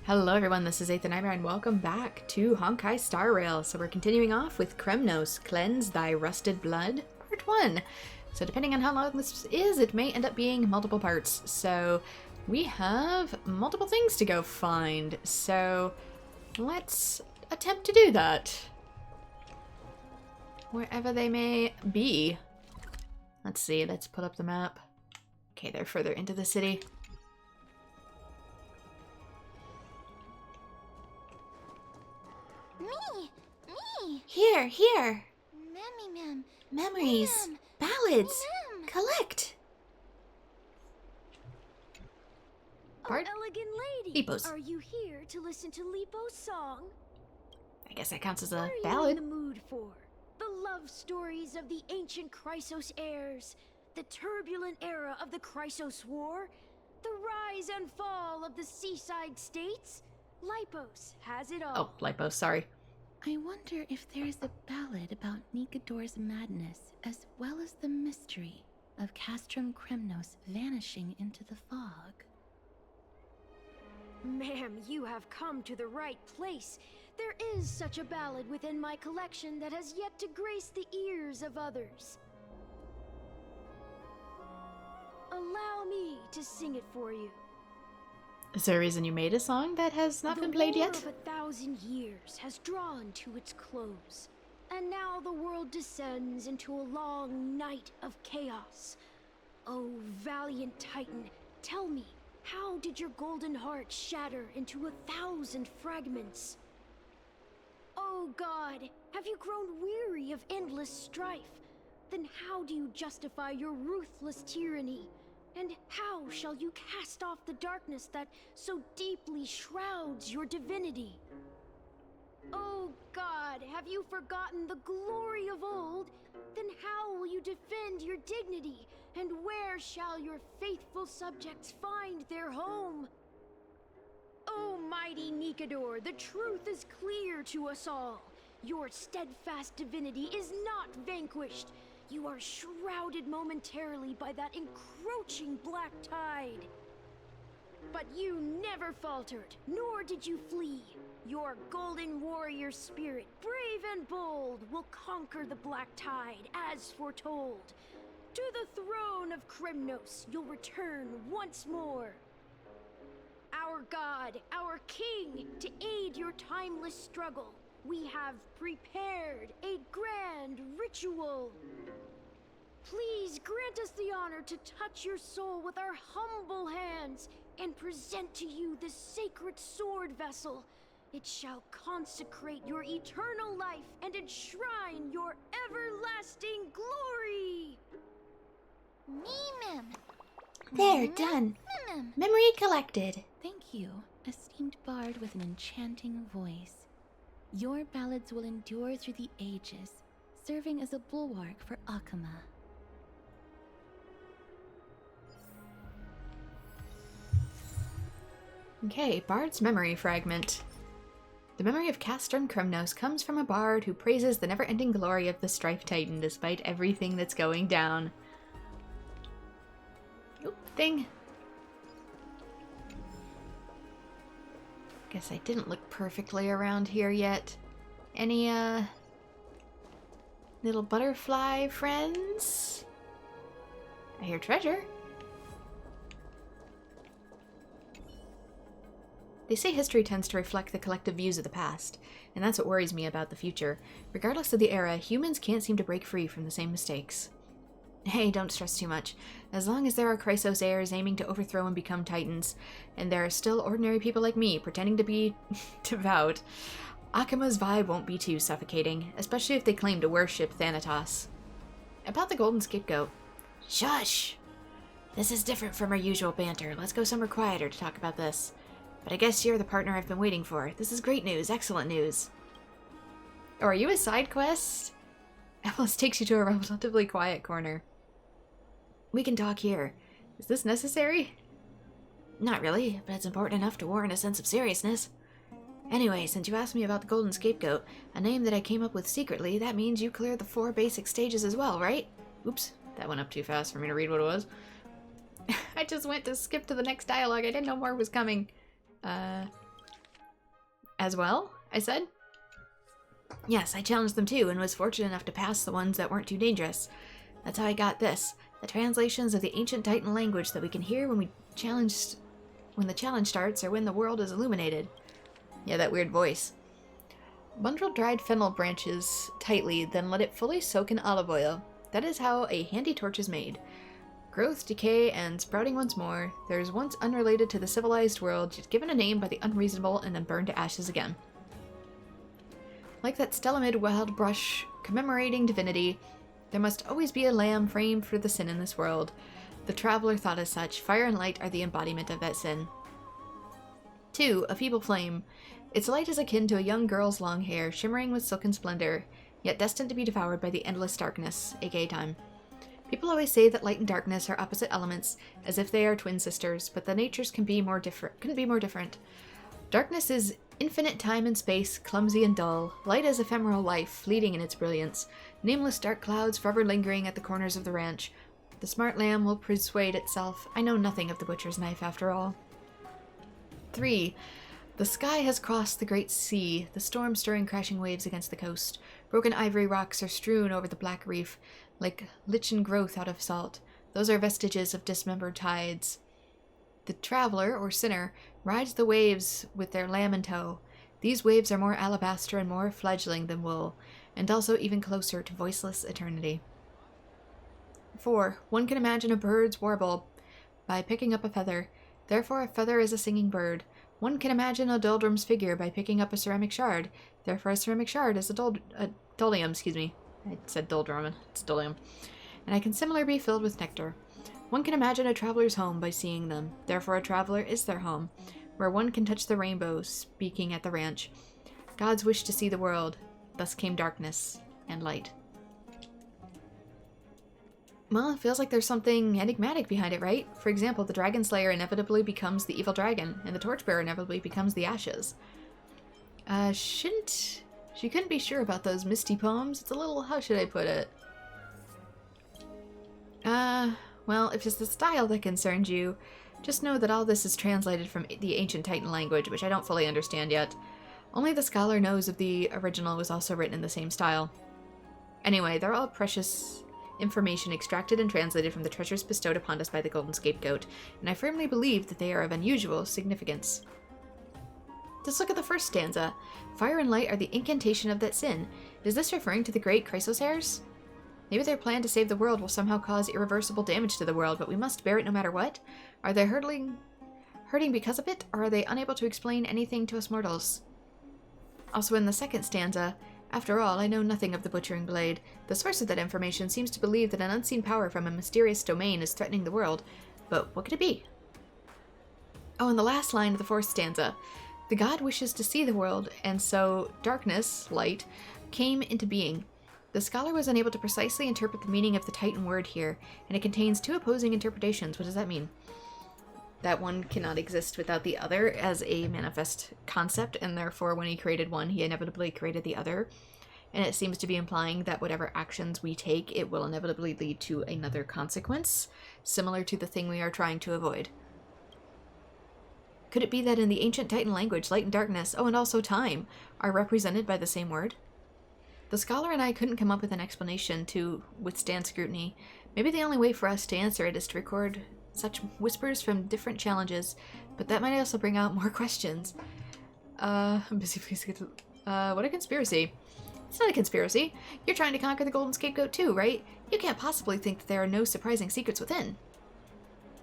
Hello everyone, this is AetherNightmare and welcome back to Honkai Star Rail. So we're continuing off with Kremnos, Cleanse Thy Rusted Blood, Part 1. So depending on how long this is, it may end up being multiple parts. So we have multiple things to go find. So let's attempt to do that. Wherever they may be. Let's see, let's pull up the map. Okay, they're further into the city. Me! Here! Ma'am. Memories, ballads, collect! Bart? Oh, elegant lady! Lipos. Are you here to listen to Lipo's song? I guess that counts as a What are you ballad. in the mood for? The love stories of the ancient Chrysos heirs, the turbulent era of the Chrysos War, the rise and fall of the seaside states? Lipos has it all. Oh, Lipo, sorry. I wonder if there's a ballad about Nikador's madness, as well as the mystery of Castrum Kremnos vanishing into the fog. Ma'am, you have come to the right place. There is such a ballad within my collection that has yet to grace the ears of others. Allow me to sing it for you. Is there a reason you made a song that has not been played yet? The war of 1,000 years has drawn to its close, and now the world descends into a long night of chaos. Oh, valiant Titan, tell me, how did your golden heart shatter into 1,000 fragments? Oh God, have you grown weary of endless strife? Then how do you justify your ruthless tyranny? And how shall you cast off the darkness that so deeply shrouds your divinity? Oh God, have you forgotten the glory of old? Then how will you defend your dignity? And where shall your faithful subjects find their home? Oh mighty Nikador, the truth is clear to us all. Your steadfast divinity is not vanquished. You are shrouded momentarily by that encroaching black tide. But you never faltered, nor did you flee. Your golden warrior spirit, brave and bold, will conquer the black tide as foretold. To the throne of Kremnos you'll return once more. Our God, our King, to aid your timeless struggle, we have prepared a grand ritual. Please grant us the honor to touch your soul with our humble hands and present to you this sacred sword vessel. It shall consecrate your eternal life and enshrine your everlasting glory. Ma'am. There, done. Ma'am. Memory collected. Thank you, esteemed bard with an enchanting voice. Your ballads will endure through the ages, serving as a bulwark for Akama. Okay, Bard's Memory Fragment. The memory of Castrum Kremnos comes from a bard who praises the never-ending glory of the Strife Titan despite everything that's going down. Oop, thing. Guess I didn't look perfectly around here yet. Any, little butterfly friends? I hear treasure. They say history tends to reflect the collective views of the past, and that's what worries me about the future. Regardless of the era, humans can't seem to break free from the same mistakes. Hey, don't stress too much. As long as there are Chrysos heirs aiming to overthrow and become titans, and there are still ordinary people like me pretending to be devout, Akama's vibe won't be too suffocating, especially if they claim to worship Thanatos. About the golden scapegoat. Shush! This is different from our usual banter. Let's go somewhere quieter to talk about this. But I guess you're the partner I've been waiting for. This is great news, excellent news. Oh, are you a side quest? Alice takes you to a relatively quiet corner. We can talk here. Is this necessary? Not really, but it's important enough to warrant a sense of seriousness. Anyway, since you asked me about the golden scapegoat, a name that I came up with secretly, that means you cleared the 4 basic stages as well, right? Oops, that went up too fast for me to read what it was. I just went to skip to the next dialogue. I didn't know more was coming. As well? I said. Yes, I challenged them too, and was fortunate enough to pass the ones that weren't too dangerous. That's how I got this. The translations of the ancient Titan language that we can hear when the challenge starts or when the world is illuminated. Yeah, that weird voice. Bundle dried fennel branches tightly, then let it fully soak in olive oil. That is how a handy torch is made. Growth, decay, and sprouting once more. There's once unrelated to the civilized world, just given a name by the unreasonable and then burned to ashes again. Like that Stelamid wild brush commemorating divinity, there must always be a lamb framed for the sin in this world. The traveler thought as such. Fire and light are the embodiment of that sin. 2. A feeble flame. Its light is akin to a young girl's long hair, shimmering with silken splendor, yet destined to be devoured by the endless darkness, aka time. People always say that light and darkness are opposite elements, as if they are twin sisters, but the natures couldn't be more different. Darkness is infinite time and space, clumsy and dull. Light is ephemeral life, fleeting in its brilliance. Nameless dark clouds forever lingering at the corners of the ranch. The smart lamb will persuade itself. I know nothing of the butcher's knife after all. 3. The sky has crossed the great sea, the storm stirring crashing waves against the coast. Broken ivory rocks are strewn over the black reef, like lichen growth out of salt. Those are vestiges of dismembered tides. The traveler, or sinner, rides the waves with their lamb in tow. These waves are more alabaster and more fledgling than wool, and also even closer to voiceless eternity. 4. One can imagine a bird's warble by picking up a feather. Therefore a feather is a singing bird. One can imagine a doldrum's figure by picking up a ceramic shard. Therefore a ceramic shard is a dolium, excuse me. I said doldrum, it's dolium. And I can similarly be filled with nectar. One can imagine a traveler's home by seeing them. Therefore a traveler is their home, where one can touch the rainbow, speaking at the ranch. God's wish to see the world. Thus came darkness and light. Well, it feels like there's something enigmatic behind it, right? For example, the Dragon Slayer inevitably becomes the evil dragon, and the Torchbearer inevitably becomes the Ashes. She couldn't be sure about those misty poems. It's a little, how should I put it? Well, if it's the style that concerns you, just know that all this is translated from the ancient Titan language, which I don't fully understand yet. Only the scholar knows if the original was also written in the same style. Anyway, they're all precious information extracted and translated from the treasures bestowed upon us by the Golden Scapegoat, and I firmly believe that they are of unusual significance. Just look at the first stanza. Fire and light are the incantation of that sin. Is this referring to the great Chrysosairs? Maybe their plan to save the world will somehow cause irreversible damage to the world, but we must bear it no matter what? Are they hurting because of it, or are they unable to explain anything to us mortals? Also in the second stanza, after all, I know nothing of the butchering blade. The source of that information seems to believe that an unseen power from a mysterious domain is threatening the world, but what could it be? Oh, and the last line of the fourth stanza. The god wishes to see the world, and so darkness, light, came into being. The scholar was unable to precisely interpret the meaning of the Titan word here, and it contains two opposing interpretations. What does that mean? That one cannot exist without the other as a manifest concept, and therefore when he created one, he inevitably created the other. And it seems to be implying that whatever actions we take, it will inevitably lead to another consequence, similar to the thing we are trying to avoid. Could it be that in the ancient Titan language, light and darkness, oh, and also time, are represented by the same word? The scholar and I couldn't come up with an explanation to withstand scrutiny. Maybe the only way for us to answer it is to record such whispers from different challenges, but that might also bring out more questions. I'm busy, please get to... what a conspiracy. It's not a conspiracy. You're trying to conquer the Golden Scapegoat too, right? You can't possibly think that there are no surprising secrets within.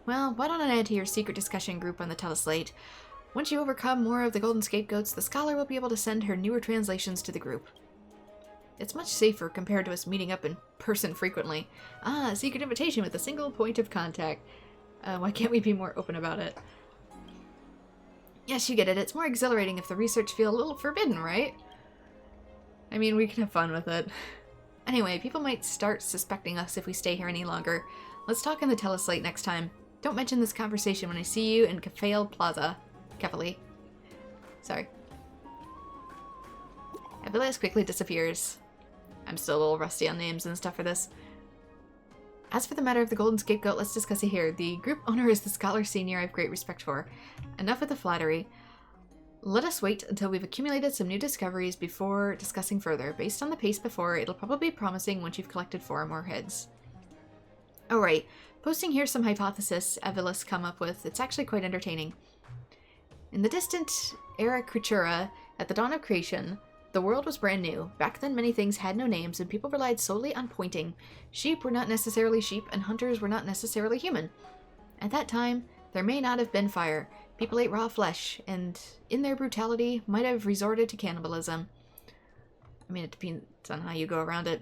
Well, why don't I add to your secret discussion group on the teleslate? Once you overcome more of the Golden Scapegoats, the scholar will be able to send her newer translations to the group. It's much safer compared to us meeting up in person frequently. Ah, a secret invitation with a single point of contact. Why can't we be more open about it? Yes, you get it. It's more exhilarating if the research feels a little forbidden, right? I mean, we can have fun with it. Anyway, people might start suspecting us if we stay here any longer. Let's talk in the teleslate next time. Don't mention this conversation when I see you in Cafale Plaza. Cafale. Sorry. Abilias quickly disappears. I'm still a little rusty on names and stuff for this. As for the matter of the Golden Scapegoat, let's discuss it here. The group owner is the scholar senior I have great respect for. Enough with the flattery. Let us wait until we've accumulated some new discoveries before discussing further. Based on the pace before, it'll probably be promising once you've collected 4 or more heads. Alright, posting here some hypothesis Evelus come up with. It's actually quite entertaining. In the distant era Creatura, at the dawn of creation, the world was brand new. Back then many things had no names and people relied solely on pointing. Sheep were not necessarily sheep and hunters were not necessarily human. At that time, there may not have been fire. People ate raw flesh, and in their brutality, might have resorted to cannibalism. I mean, it depends on how you go around it.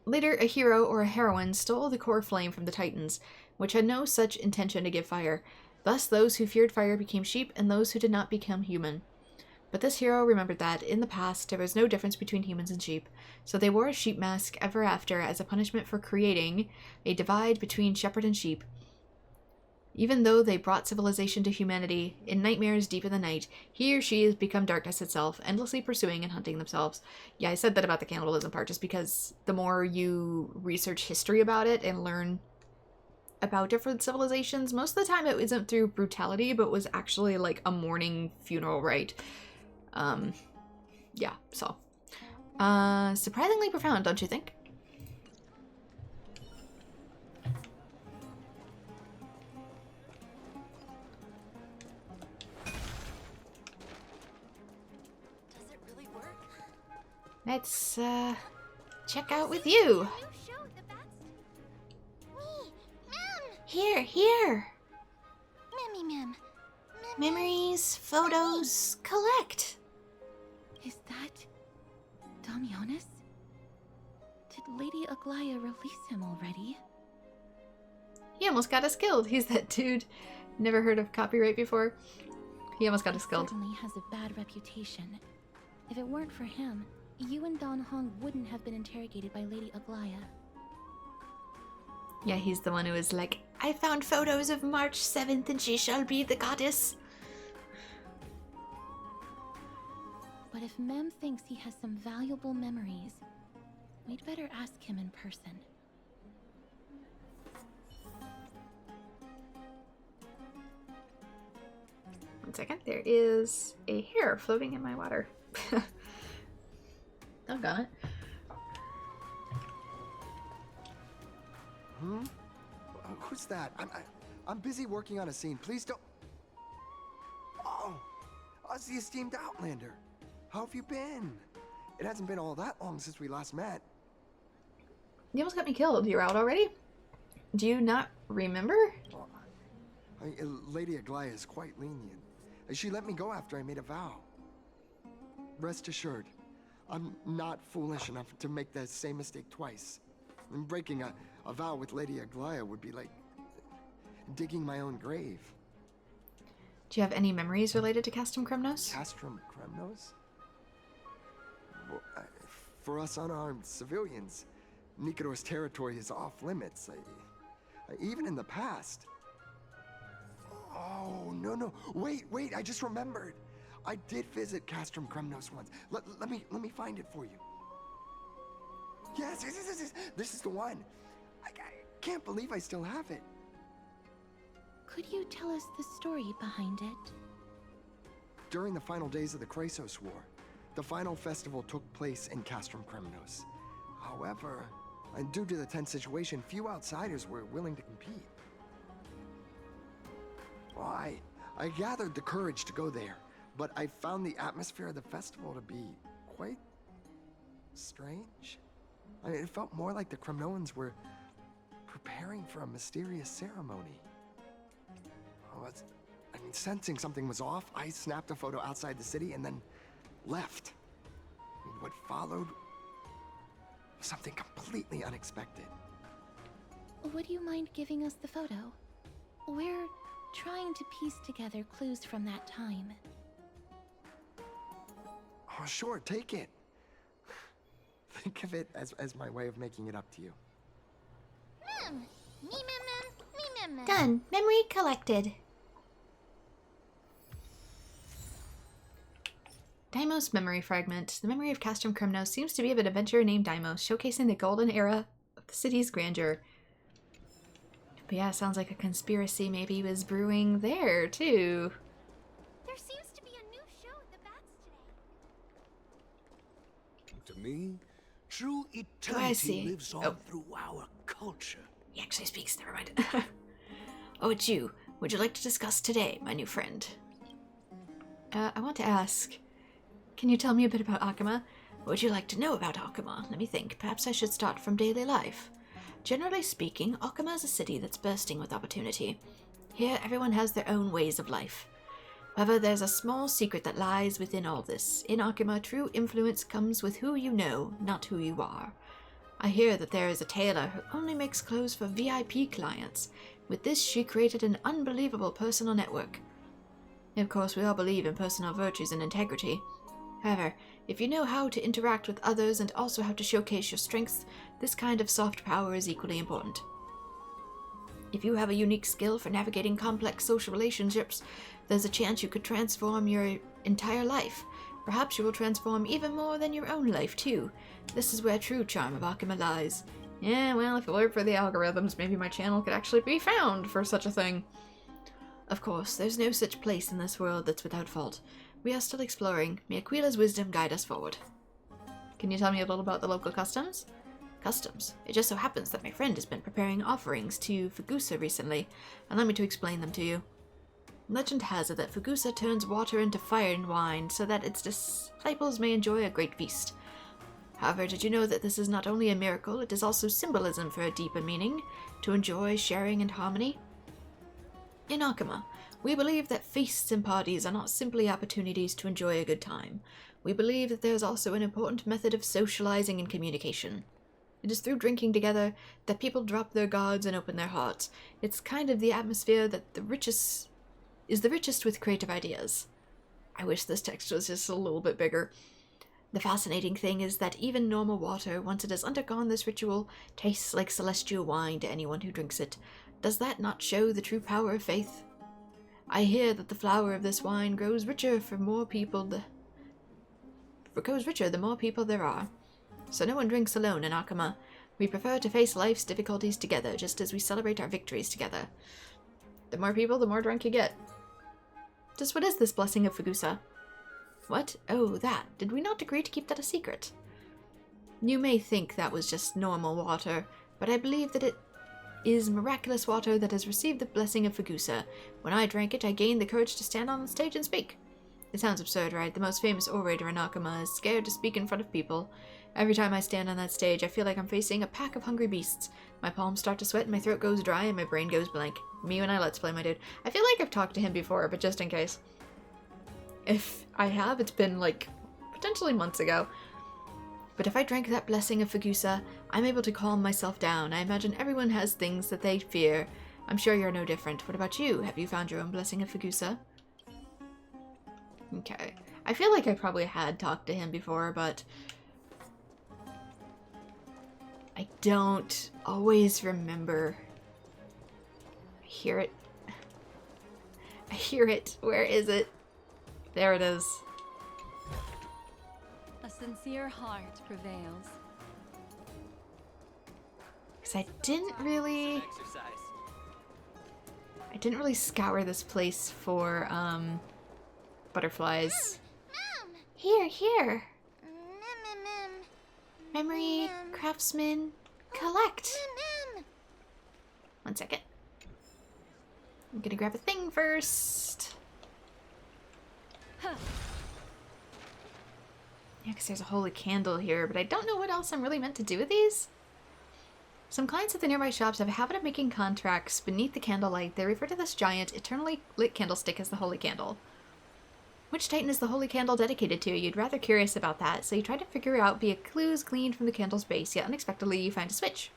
Later, a hero or a heroine stole the core flame from the Titans, which had no such intention to give fire. Thus, those who feared fire became sheep, and those who did not become human. But this hero remembered that, in the past, there was no difference between humans and sheep, so they wore a sheep mask ever after as a punishment for creating a divide between shepherd and sheep. Even though they brought civilization to humanity, in nightmares deep in the night, he or she has become darkness itself, endlessly pursuing and hunting themselves. Yeah, I said that about the cannibalism part just because the more you research history about it and learn about different civilizations, most of the time it isn't through brutality, but was actually like a mourning funeral rite. Yeah, so. Surprisingly profound, don't you think? Let's, check out with you. Here, here. Memories, photos, collect. Is that Damionis? Did Lady Aglaya release him already? He almost got us killed. He's that dude. Never heard of copyright before. He almost got us killed. Certainly has a bad reputation. If it weren't for him, you and Don Hong wouldn't have been interrogated by Lady Aglaya. Yeah, he's the one who was like, I found photos of March 7th and she shall be the goddess. But if Mem thinks he has some valuable memories, we'd better ask him in person. One second, there is a hair floating in my water. I've got it. Who's that? I'm busy working on a scene. Please don't. Oh, us the esteemed Outlander. How have you been? It hasn't been all that long since we last met. You almost got me killed. You're out already? Do you not remember? Well, Lady Aglaya is quite lenient. She let me go after I made a vow. Rest assured, I'm not foolish enough to make the same mistake twice. And breaking a vow with Lady Aglaya would be like digging my own grave. Do you have any memories related to Castrum Kremnos? Castrum Kremnos? Well, for us unarmed civilians, Nikador's territory is off limits. Even in the past. Oh, no. Wait, I just remembered. I did visit Castrum Kremnos once. Let me find it for you. Yes, this is the one. I can't believe I still have it. Could you tell us the story behind it? During the final days of the Chrysos War, the final festival took place in Castrum Kremnos. However, due to the tense situation, few outsiders were willing to compete. Well, I gathered the courage to go there, but I found the atmosphere of the festival to be quite strange. It felt more like the Kremnoans were preparing for a mysterious ceremony. Sensing something was off, I snapped a photo outside the city and then left. What followed was something completely unexpected. Would you mind giving us the photo? We're trying to piece together clues from that time. Oh, sure, take it. Think of it as my way of making it up to you. Done. Memory collected. Deimos memory fragment. The memory of Castrum Kremnos seems to be of an adventurer named Deimos, showcasing the golden era of the city's grandeur. But yeah, sounds like a conspiracy maybe was brewing there, too. There seems to be a me, true I eternity see. lives on through our culture. He actually speaks, never mind. Oh, it's you. Would you like to discuss today, my new friend? I want to ask, can you tell me a bit about Akama? What would you like to know about Akama? Let me think. Perhaps I should start from daily life. Generally speaking, Akama is a city that's bursting with opportunity. Here, everyone has their own ways of life. However, there's a small secret that lies within all this. In Akama, true influence comes with who you know, not who you are. I hear that there is a tailor who only makes clothes for VIP clients. With this, she created an unbelievable personal network. Of course, we all believe in personal virtues and integrity. However, if you know how to interact with others and also how to showcase your strengths, this kind of soft power is equally important. If you have a unique skill for navigating complex social relationships, there's a chance you could transform your entire life. Perhaps you will transform even more than your own life, too. This is where true charm of Akama lies. Yeah, well, if it weren't for the algorithms, maybe my channel could actually be found for such a thing. Of course, there's no such place in this world that's without fault. We are still exploring. May Aquila's wisdom guide us forward. Can you tell me a little about the local customs? Customs. It just so happens that my friend has been preparing offerings to Fugusa recently. Allow me to explain them to you. Legend has it that Fugusa turns water into fire and wine so that its disciples may enjoy a great feast. However, did you know that this is not only a miracle, it is also symbolism for a deeper meaning, to enjoy sharing and harmony? In Akama, we believe that feasts and parties are not simply opportunities to enjoy a good time. We believe that there is also an important method of socializing and communication. It is through drinking together that people drop their guards and open their hearts. It's kind of the atmosphere that is the richest with creative ideas. I wish this text was just a little bit bigger. The fascinating thing is that even normal water, once it has undergone this ritual, tastes like celestial wine to anyone who drinks it. Does that not show the true power of faith? I hear that the flower of this wine grows richer the more people there are. So no one drinks alone in Akama. We prefer to face life's difficulties together, just as we celebrate our victories together. The more people, the more drunk you get. Just what is this blessing of Fugusa? What? Oh, that. Did we not agree to keep that a secret? You may think that was just normal water, but I believe that it is miraculous water that has received the blessing of Fugusa. When I drank it, I gained the courage to stand on the stage and speak. It sounds absurd, right? The most famous orator in Akama is scared to speak in front of people. Every time I stand on that stage, I feel like I'm facing a pack of hungry beasts. My palms start to sweat, my throat goes dry, and my brain goes blank. Me when I Let's Play, my dude. I feel like I've talked to him before, but just in case. If I have, it's been, like, potentially months ago. But if I drank that blessing of Fugusa, I'm able to calm myself down. I imagine everyone has things that they fear. I'm sure you're no different. What about you? Have you found your own blessing of Fugusa? Okay. I feel like I probably had talked to him before, but I don't always remember. I hear it. I hear it. Where is it? There it is. A sincere heart prevails. Because I didn't really scour this place for butterflies. Here. Memory, craftsman, collect. One second. I'm gonna grab a thing first. Yeah, because there's a holy candle here, but I don't know what else I'm really meant to do with these. Some clients at the nearby shops have a habit of making contracts beneath the candlelight. They refer to this giant, eternally lit candlestick as the holy candle. Which titan is the holy candle dedicated to? You'd rather curious about that, so you try to figure out via clues gleaned from the candle's base, yet unexpectedly you find a switch.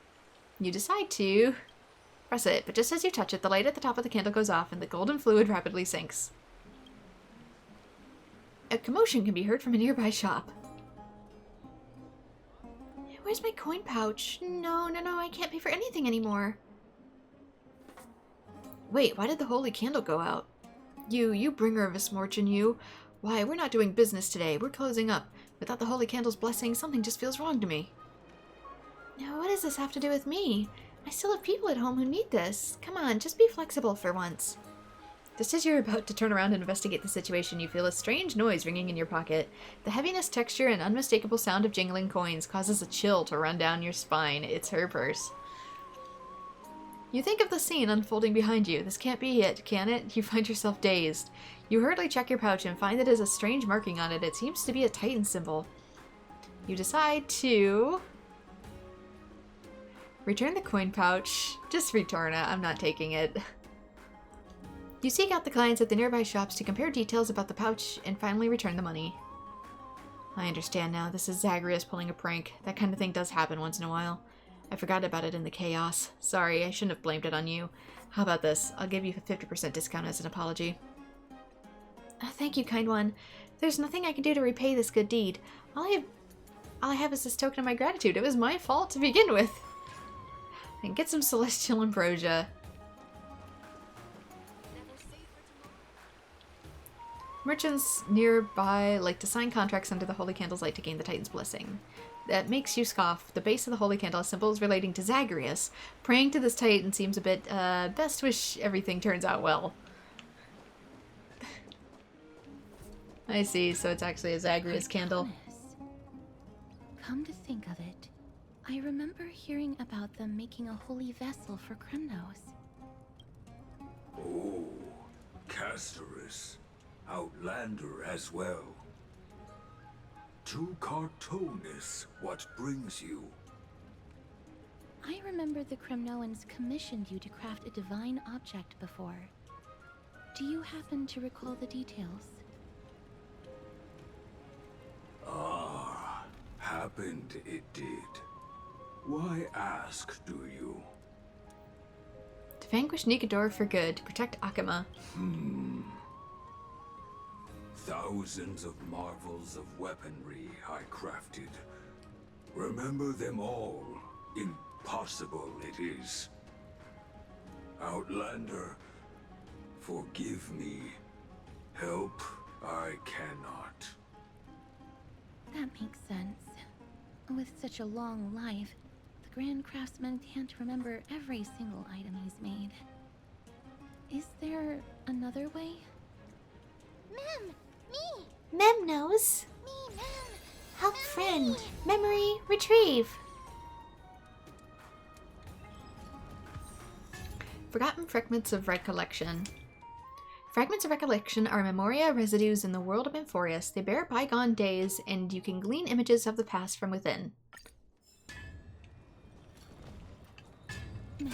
You decide to press it, but just as you touch it, the light at the top of the candle goes off and the golden fluid rapidly sinks. A commotion can be heard from a nearby shop. Where's my coin pouch? No, I can't pay for anything anymore. Wait, why did the holy candle go out? You bringer of misfortune, you. Why, we're not doing business today. We're closing up. Without the holy candle's blessing, something just feels wrong to me. Now, what does this have to do with me? I still have people at home who need this. Come on, just be flexible for once. Just as you're about to turn around and investigate the situation, you feel a strange noise ringing in your pocket. The heaviness, texture, and unmistakable sound of jingling coins causes a chill to run down your spine. It's her purse. You think of the scene unfolding behind you. This can't be it, can it? You find yourself dazed. You hurriedly check your pouch and find that there's a strange marking on it. It seems to be a Titan symbol. You decide to return the coin pouch. Just return it. I'm not taking it. You seek out the clients at the nearby shops to compare details about the pouch and finally return the money. I understand now. This is Zagreus pulling a prank. That kind of thing does happen once in a while. I forgot about it in the chaos. Sorry, I shouldn't have blamed it on you. How about this? I'll give you a 50% discount as an apology. Thank you, kind one. There's nothing I can do to repay this good deed. All I have is this token of my gratitude. It was my fault to begin with. And get some celestial ambrosia. Merchants nearby like to sign contracts under the holy candle's light to gain the Titan's blessing. That makes you scoff. The base of the holy candle has symbols relating to Zagreus. Praying to this Titan seems a bit, best wish everything turns out well. I see, so it's actually a Zagreus candle. Come to think of it, I remember hearing about them making a holy vessel for Kremnos. Oh, Casterus. Outlander as well. To Cartonis, what brings you? I remember the Kremnoans commissioned you to craft a divine object before. Do you happen to recall the details? Ah, happened it did. Why ask, do you? To vanquish Nigador for good, to protect Akama. Thousands of marvels of weaponry I crafted. Remember them all. Impossible it is. Outlander, forgive me. Help I cannot. That makes sense. With such a long life, the Grand Craftsman can't remember every single item he's made. Is there another way? Mem! Me! Mem knows. Me, Mem! Help friend. Memory retrieve. Forgotten fragments of recollection. Fragments of recollection are memoria residues in the world of Emphorius. They bear bygone days, and you can glean images of the past from within. Mem,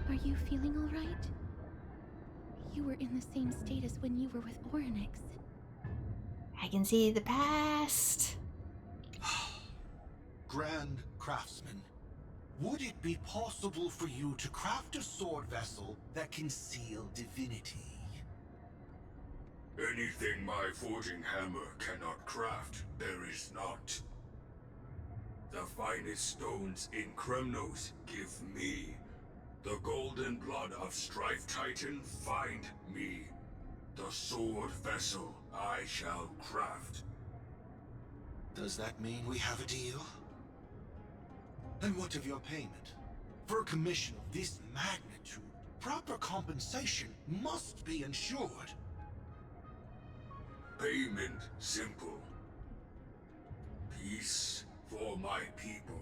are you feeling all right? You were in the same state as when you were with Orynyx. I can see the past. Grand Craftsman, would it be possible for you to craft a sword vessel that can seal divinity? Anything my forging hammer cannot craft, there is not. The finest stones in Kremnos give me. The golden blood of Strife Titan find me. The sword vessel I shall craft. Does that mean we have a deal? And what of your payment? For a commission of this magnitude, proper compensation must be ensured. Payment simple. Peace for my people.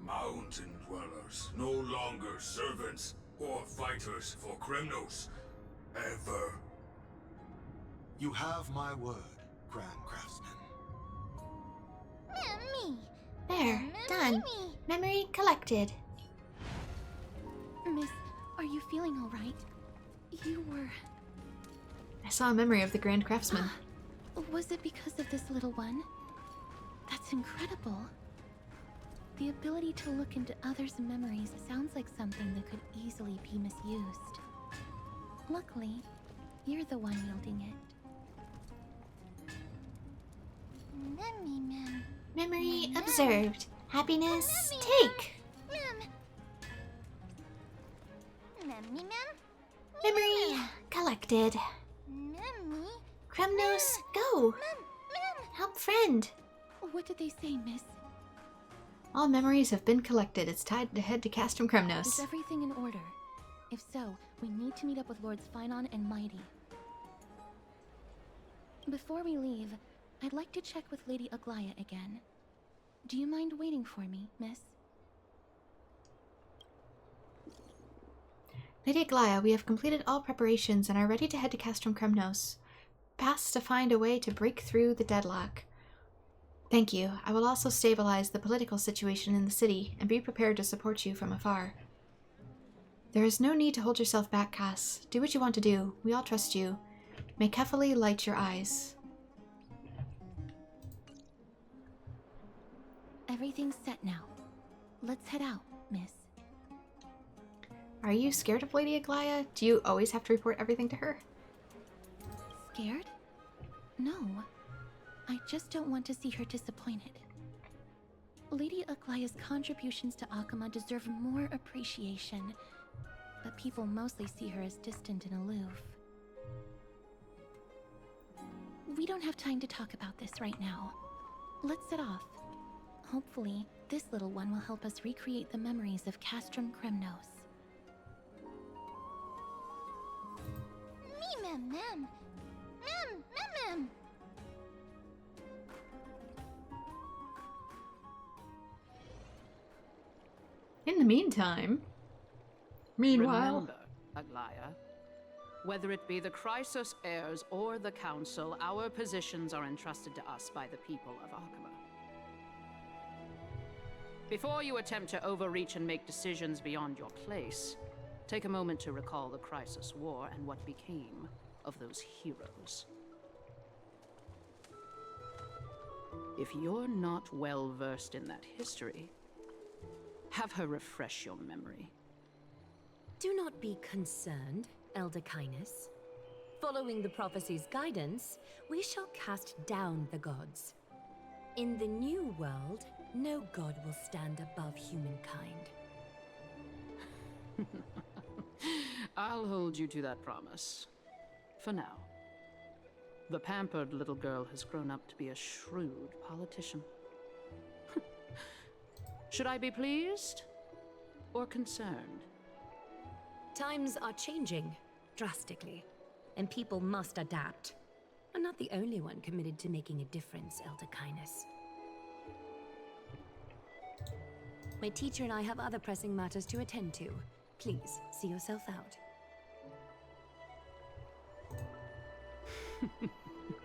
Mountain dwellers, no longer servants or fighters for Kremnos. Ever. You have my word, Grand Craftsman. Me! There, done. Me! Memory collected. Miss, are you feeling all right? You were... I saw a memory of the Grand Craftsman. Was it because of this little one? That's incredible. The ability to look into others' memories sounds like something that could easily be misused. Luckily, you're the one wielding it. Memmy, Mem. Memory Mem. observed. Happiness Memory, take. Mem. Memmy, Mem. Memory collected. Memmy. Kremnos, go. Mem. Help friend. What did they say, Miss? All memories have been collected. It's time to head to Castrum Is Kremnos. everything in order? If so, we need to meet up with Lords Phainon and Mighty. Before we leave, I'd like to check with Lady Aglaya again. Do you mind waiting for me, miss? Lady Aglaya, we have completed all preparations and are ready to head to Castrum Kremnos. Pass to find a way to break through the deadlock. Thank you. I will also stabilize the political situation in the city and be prepared to support you from afar. There is no need to hold yourself back, Cass. Do what you want to do. We all trust you. May Kefali light your eyes. Everything's set now. Let's head out, miss. Are you scared of Lady Aglaya? Do you always have to report everything to her? Scared? No. I just don't want to see her disappointed. Lady Aglaya's contributions to Akama deserve more appreciation, but people mostly see her as distant and aloof. We don't have time to talk about this right now. Let's set off. Hopefully, this little one will help us recreate the memories of Castrum Kremnos. Mem. Mem, mem, mem. In the meantime... Meanwhile... Remember, Aglaya, whether it be the Chrysos heirs or the Council, our positions are entrusted to us by the people of Akama. Before you attempt to overreach and make decisions beyond your place, take a moment to recall the Chrysos War and what became of those heroes. If you're not well versed in that history, have her refresh your memory. Do not be concerned, Elder Kynus. Following the prophecy's guidance, we shall cast down the gods. In the new world, no god will stand above humankind. I'll hold you to that promise. For now. The pampered little girl has grown up to be a shrewd politician. Should I be pleased or concerned? Times are changing drastically, and people must adapt. I'm not the only one committed to making a difference, Elder Kynus. My teacher and I have other pressing matters to attend to. Please, see yourself out.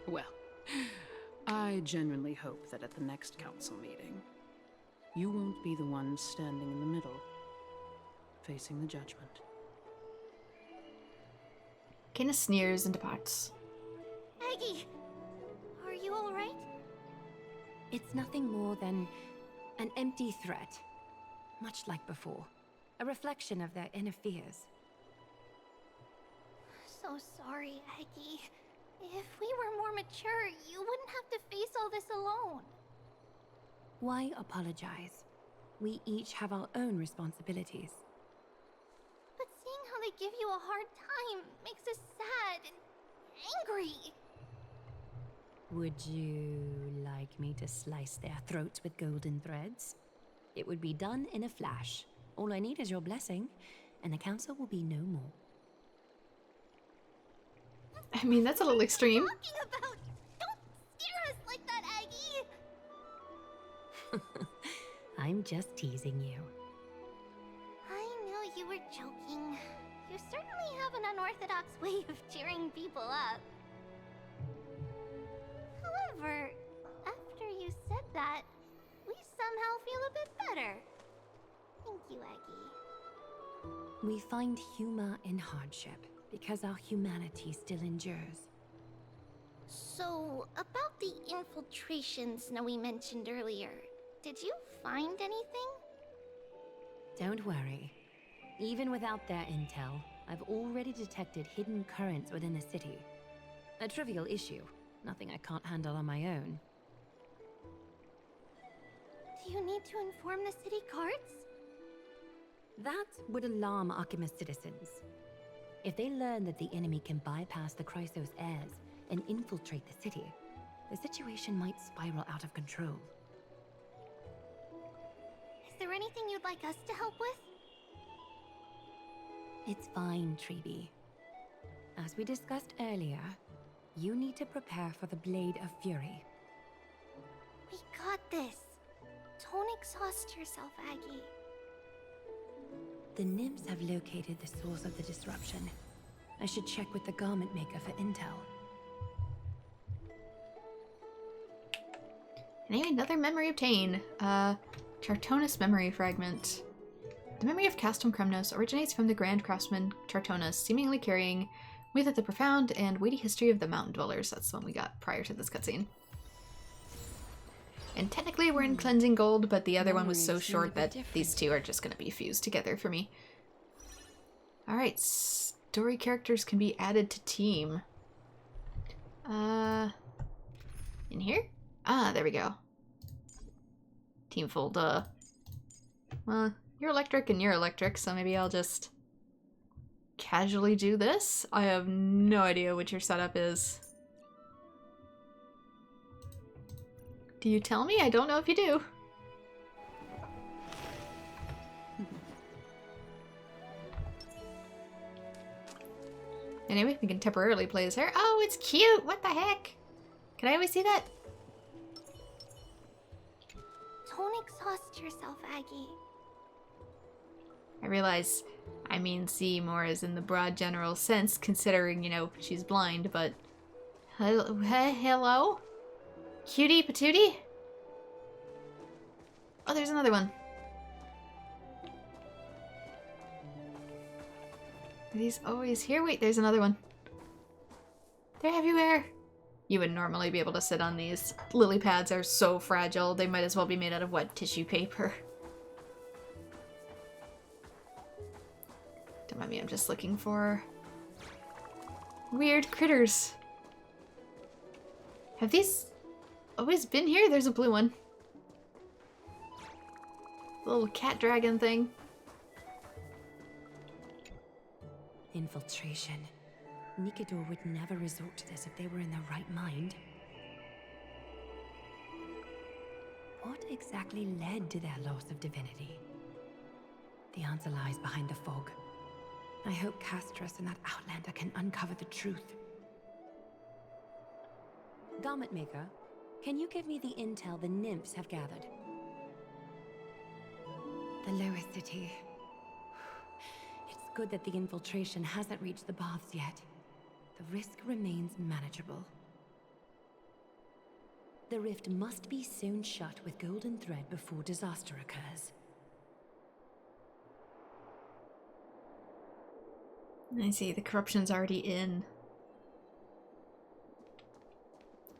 Well, I genuinely hope that at the next council meeting, you won't be the one standing in the middle, facing the judgment. Kina sneers and departs. Aggie, are you alright? It's nothing more than an empty threat, much like before. A reflection of their inner fears. So sorry, Aggie. If we were more mature, you wouldn't have to face all this alone. Why apologize? We each have our own responsibilities. But seeing how they give you a hard time makes us sad and angry. Would you like me to slice their throats with golden threads? It would be done in a flash. All I need is your blessing, and the council will be no more. I mean, that's a little extreme. What are you talking about? Don't scare us like that, Aggie! I'm just teasing you. I knew you were joking. You certainly have an unorthodox way of cheering people up. However, after you said that, we somehow feel a bit better. Thank you, Aggie. We find humor in hardship because our humanity still endures. So, about the infiltration Snowy mentioned earlier, did you find anything? Don't worry. Even without their intel, I've already detected hidden currents within the city. A trivial issue, nothing I can't handle on my own. Do you need to inform the city guards? That would alarm Archimedes citizens. If they learn that the enemy can bypass the Chrysos heirs and infiltrate the city, the situation might spiral out of control. Is there anything you'd like us to help with? It's fine, Treeby. As we discussed earlier, you need to prepare for the Blade of Fury. We got this. Don't exhaust yourself, Aggie. The nymphs have located the source of the disruption. I should check with the garment maker for intel. Anyway, another memory obtained. Chartonus memory fragment. The memory of Castum Kremnos originates from the Grand Craftsman Chartonus, seemingly carrying with it the profound and weighty history of the Mountain Dwellers. That's the one we got prior to this cutscene. And technically we're in Cleansing Gold, but the other one was so short that these two are just going to be fused together for me. Alright, story characters can be added to team. In here? Ah, there we go. Team full, duh. Well, you're electric and you're electric, so maybe I'll just casually do this. I have no idea what your setup is. Do you tell me? I don't know if you do. Anyway, we can temporarily play as her. Oh, it's cute! What the heck? Can I always see that? Don't exhaust yourself, Aggie. I realize I mean see more as in the broad general sense, considering, you know, she's blind, but... Hello? Cutie patootie? Oh, there's another one. Are these always here? Wait, there's another one. They're everywhere. You would normally be able to sit on these. Lily pads are so fragile, they might as well be made out of wet tissue paper. Don't mind me, I'm just looking for weird critters. Have these always been here? There's a blue one. Little cat dragon thing. Infiltration. Nikidor would never resort to this if they were in their right mind. What exactly led to their loss of divinity? The answer lies behind the fog. I hope Castras and that Outlander can uncover the truth. Garment Maker, can you give me the intel the nymphs have gathered? The lower city. It's good that the infiltration hasn't reached the baths yet. The risk remains manageable. The rift must be sewn shut with golden thread before disaster occurs. I see, the corruption's already in.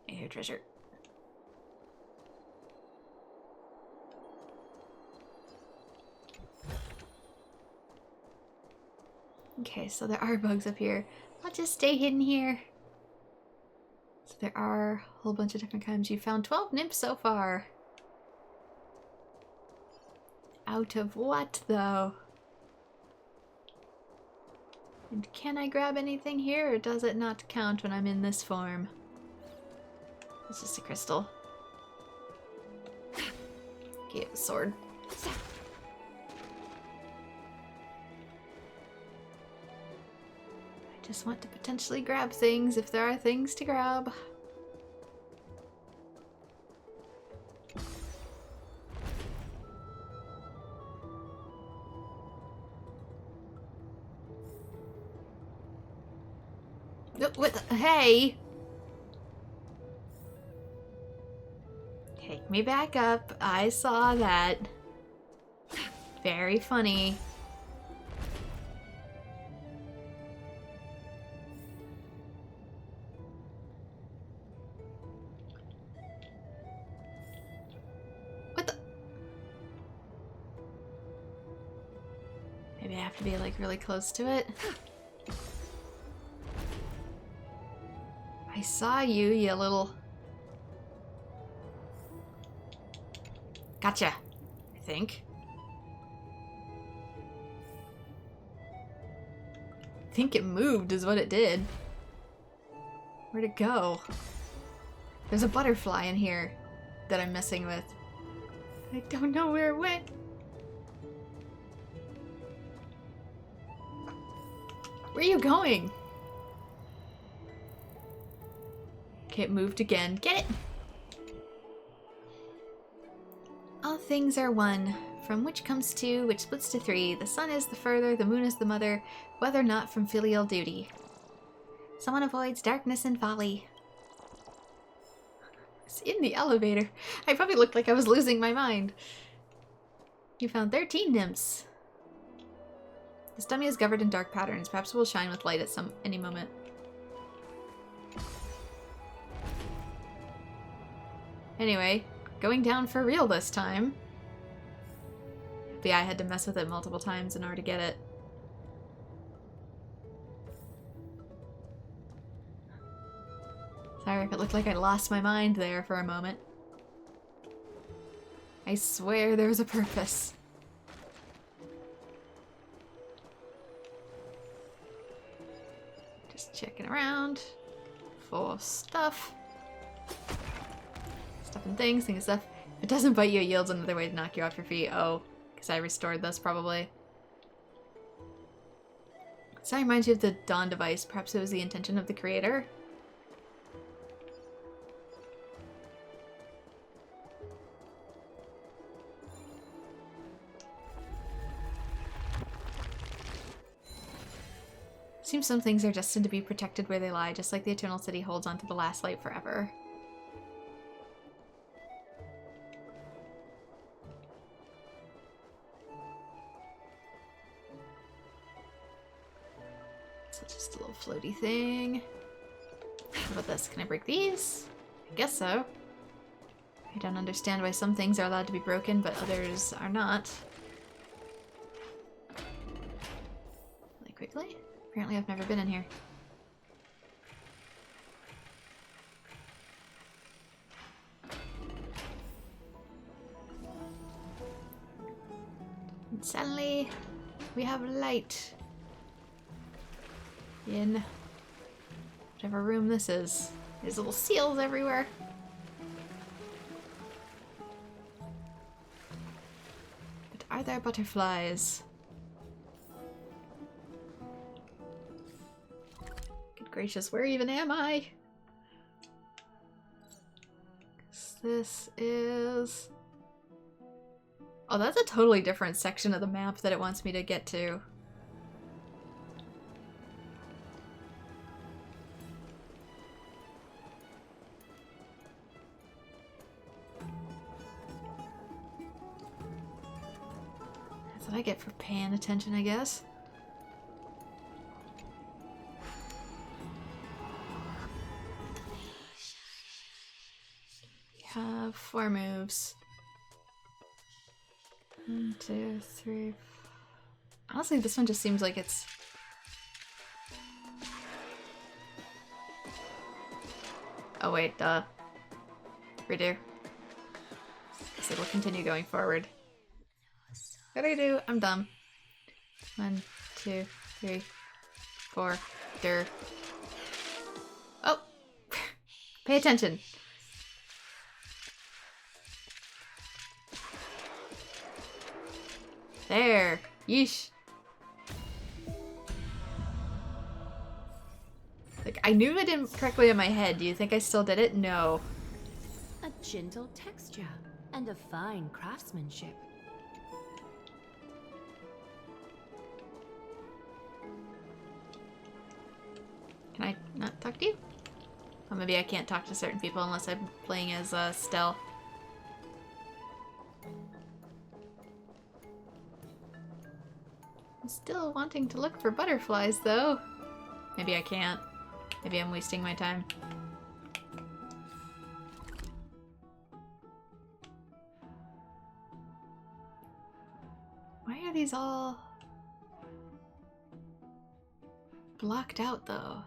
Air treasure. Okay, so there are bugs up here. I'll just stay hidden here. So there are a whole bunch of different kinds. You found 12 nymphs so far. Out of what, though? And can I grab anything here, or does it not count when I'm in this form? It's just a crystal. Okay, a sword. I just want to potentially grab things if there are things to grab. What the, hey! Take me back up. I saw that. Very funny. What the? Maybe I have to be like really close to it. I saw you, you little... Gotcha, I think. I think it moved is what it did. Where'd it go? There's a butterfly in here that I'm messing with. I don't know where it went. Where are you going? Okay, it moved again. Get it! All things are one, from which comes two, which splits to three. The sun is the further, the moon is the mother, whether not from filial duty. Someone avoids darkness and folly. It's in the elevator. I probably looked like I was losing my mind. You found 13 nymphs. This dummy is covered in dark patterns. Perhaps it will shine with light at any moment. Anyway, going down for real this time. But yeah, I had to mess with it multiple times in order to get it. Sorry if it looked like I lost my mind there for a moment. I swear there's a purpose. Just checking around for stuff. Stuff and things and stuff. If it doesn't bite you, it yields another way to knock you off your feet. Oh, because I restored this probably. So that reminds you of the Dawn device. Perhaps it was the intention of the creator. Seems some things are destined to be protected where they lie, just like the Eternal City holds onto the last light forever. So just a little floaty thing. How about this? Can I break these? I guess so. I don't understand why some things are allowed to be broken, but others are not. Really quickly? Apparently I've never been in here. And suddenly, we have light in whatever room this is. There's little seals everywhere. But are there butterflies? Gracious, where even am I? This is... Oh, that's a totally different section of the map that it wants me to get to. That's what I get for paying attention, I guess. Have 4 moves. 1, 2, 3. Honestly, this one just seems like it's... Oh wait, redo. So we'll continue going forward. What do I do? I'm dumb. 1, 2, 3, 4. Oh! Pay attention. There. Yeesh. Like, I knew it incorrectly in my head. Do you think I still did it? No. A gentle texture and a fine craftsmanship. Can I not talk to you? Or maybe I can't talk to certain people unless I'm playing as Stell. I'm still wanting to look for butterflies, though. Maybe I can't. Maybe I'm wasting my time. Why are these all blocked out, though?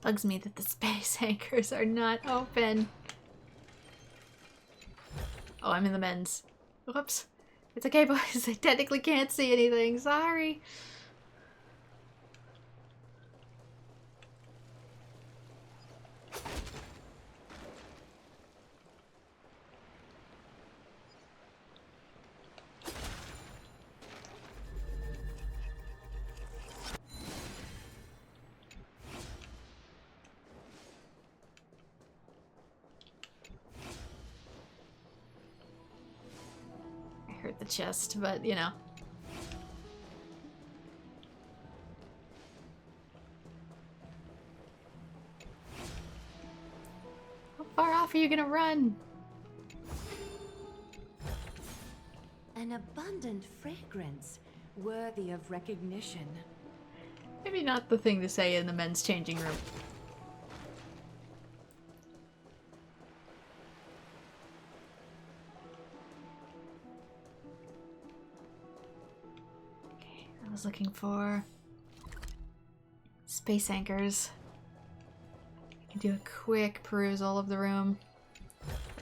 Bugs me that the space anchors are not open. Oh, I'm in the men's. Whoops. It's okay, boys. I technically can't see anything. Sorry. hurt the chest, but you know. How far off are you gonna run? An abundant fragrance, worthy of recognition. Maybe not the thing to say in the men's changing room. Okay, I was looking for space anchors. I can do a quick perusal of the room.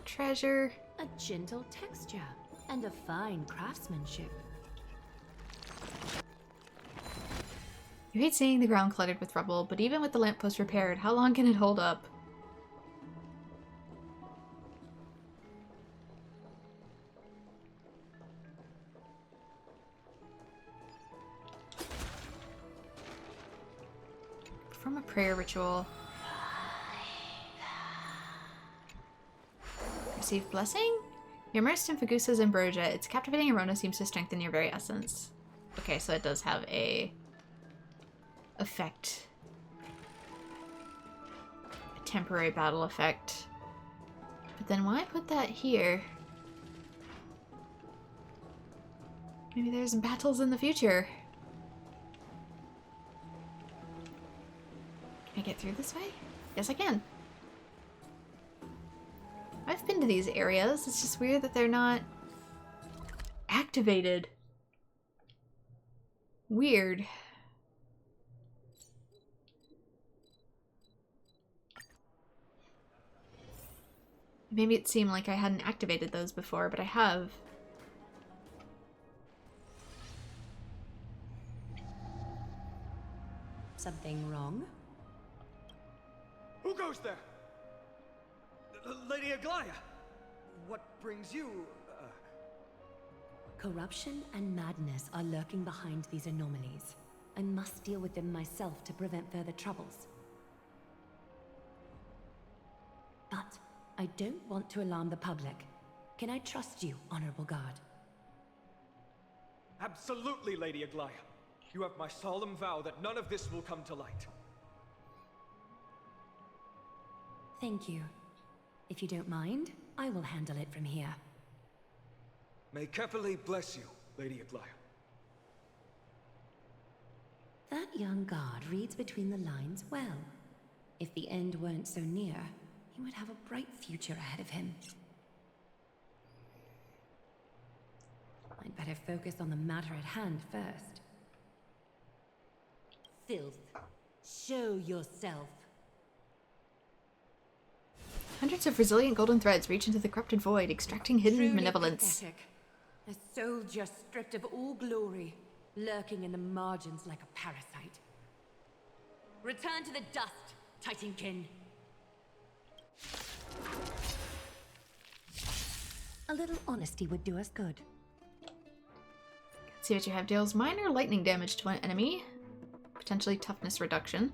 Treasure. A gentle texture and a fine craftsmanship. You hate seeing the ground cluttered with rubble, but even with the lamppost repaired, how long can it hold up? Perform a prayer ritual. Receive blessing? You're immersed in Fagusa's ambrosia. Its captivating aroma seems to strengthen your very essence. Okay, so it does have a effect. A temporary battle effect. But then why put that here? Maybe there's battles in the future. Can I get through this way? Yes, I can. I've been to these areas. It's just weird that they're not activated. Weird. Maybe it seemed like I hadn't activated those before, but I have. Something wrong? Who goes there? Lady Aglaya! What brings you, Corruption and madness are lurking behind these anomalies. I must deal with them myself to prevent further troubles. But I don't want to alarm the public. Can I trust you, Honorable Guard? Absolutely, Lady Aglaya. You have my solemn vow that none of this will come to light. Thank you. If you don't mind, I will handle it from here. May Kepali bless you, Lady Aglaya. That young guard reads between the lines well. If the end weren't so near, he would have a bright future ahead of him. I'd better focus on the matter at hand first. Filth, show yourself. Hundreds of resilient golden threads reach into the corrupted void, extracting hidden Truly benevolence. Pathetic. A soldier stripped of all glory, lurking in the margins like a parasite. Return to the dust, Titankin. A little honesty would do us good. Let's see what you have. Deals minor lightning damage to an enemy. Potentially toughness reduction.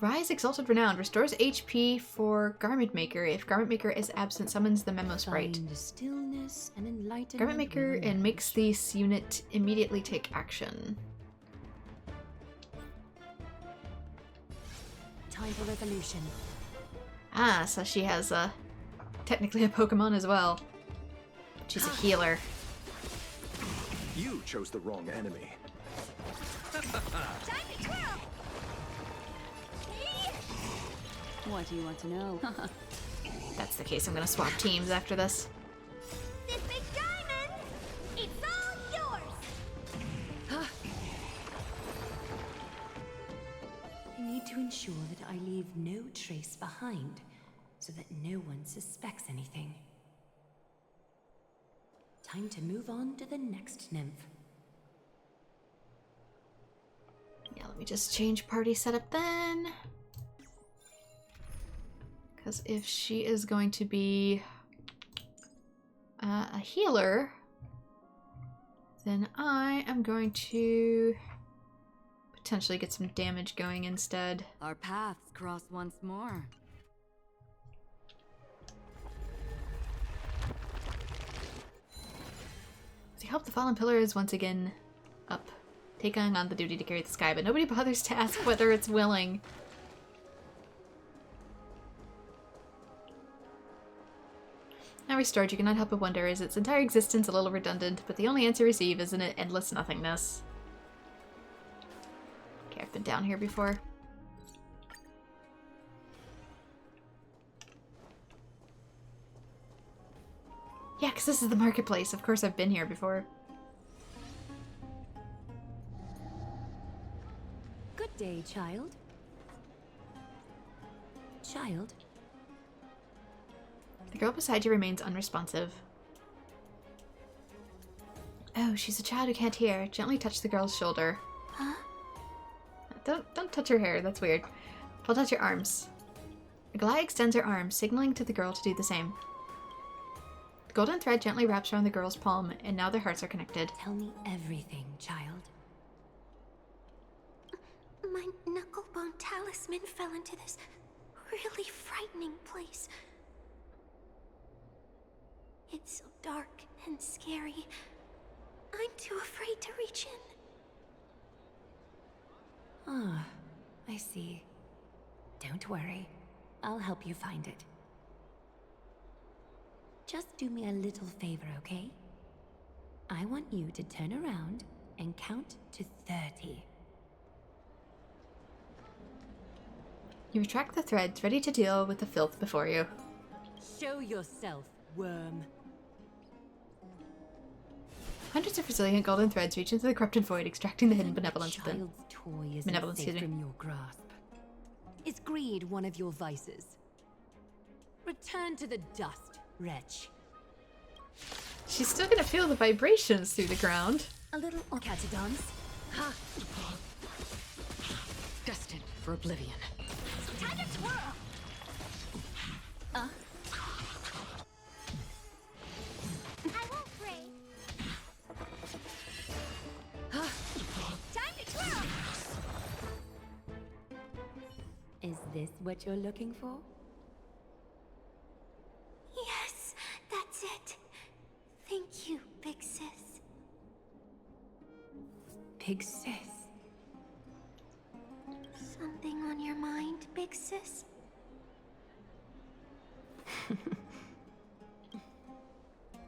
Rise Exalted Renown. Restores HP for Garment Maker. If Garment Maker is absent, summons the Memo Sprite. Find stillness and enlightenment. Garment Maker and makes this unit immediately take action. Time for resolution. Ah, so she has technically a Pokemon as well. She's a healer. You chose the wrong enemy. What do you want to know? If that's the case, I'm gonna swap teams after this. This big diamond, it's all yours. I need to ensure that I leave no trace behind, so that no one suspects anything. Time to move on to the next nymph. Yeah, let me just change party setup then. Because if she is going to be a healer, then I am going to potentially get some damage going instead. Our paths cross once more. help the fallen pillar is once again up, taking on the duty to carry the sky, but nobody bothers to ask whether it's willing. Now restored, you cannot help but wonder, is its entire existence a little redundant, but the only answer you receive is an endless nothingness. Okay, I've been down here before. Yeah, because this is the marketplace. Of course I've been here before. Good day, child. Child? The girl beside you remains unresponsive. Oh, she's a child who can't hear. Gently touch the girl's shoulder. Huh? Don't touch her hair, that's weird. I'll touch your arms. Aglaia extends her arms, signaling to the girl to do the same. The golden thread gently wraps around the girl's palm, and now their hearts are connected. Tell me everything, child. My knucklebone talisman fell into this really frightening place. It's so dark and scary. I'm too afraid to reach in. Ah, I see. Don't worry. I'll help you find it. Just do me a little favor, okay? I want you to turn around and count to 30. You retract the threads, ready to deal with the filth before you. Show yourself, worm. Hundreds of resilient golden threads reach into the corrupted void, extracting the hidden benevolence within. Child's toy isn't Benevolence, safe excuse me. from your grasp. Is greed one of your vices? Return to the dust, wretch. She's still gonna feel the vibrations through the ground. A little catadance. Ha! Destined for oblivion. Time to twirl! I won't break. Time to twirl! Is this what you're looking for? Yes, that's it. Thank you, big sis. Big sis. Something on your mind, big sis?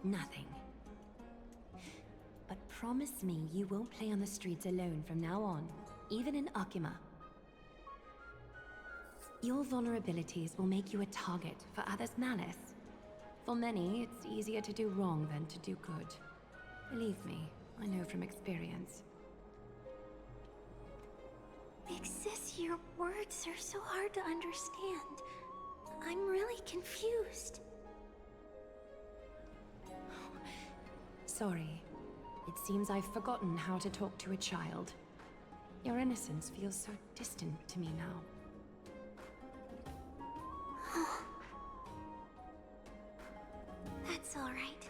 Nothing. But promise me you won't play on the streets alone from now on, even in Akima. Your vulnerabilities will make you a target for others' malice. For many, it's easier to do wrong than to do good. Believe me, I know from experience. Big sis, your words are so hard to understand. I'm really confused. Sorry. It seems I've forgotten how to talk to a child. Your innocence feels so distant to me now. That's all right.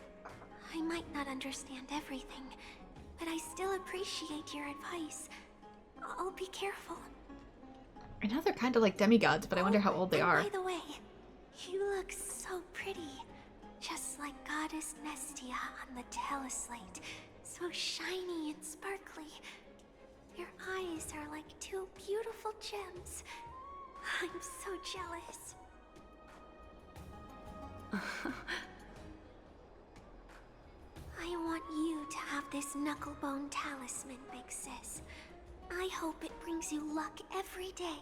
I might not understand everything, but I still appreciate your advice. I'll be careful. I know they're kind of like demigods, but I wonder how old they are. By the way, you look so pretty. Just like Goddess Nestia on the teleslate. So shiny and sparkly. Your eyes are like two beautiful gems. I'm so jealous. I want you to have this knucklebone talisman, big sis. I hope it brings you luck every day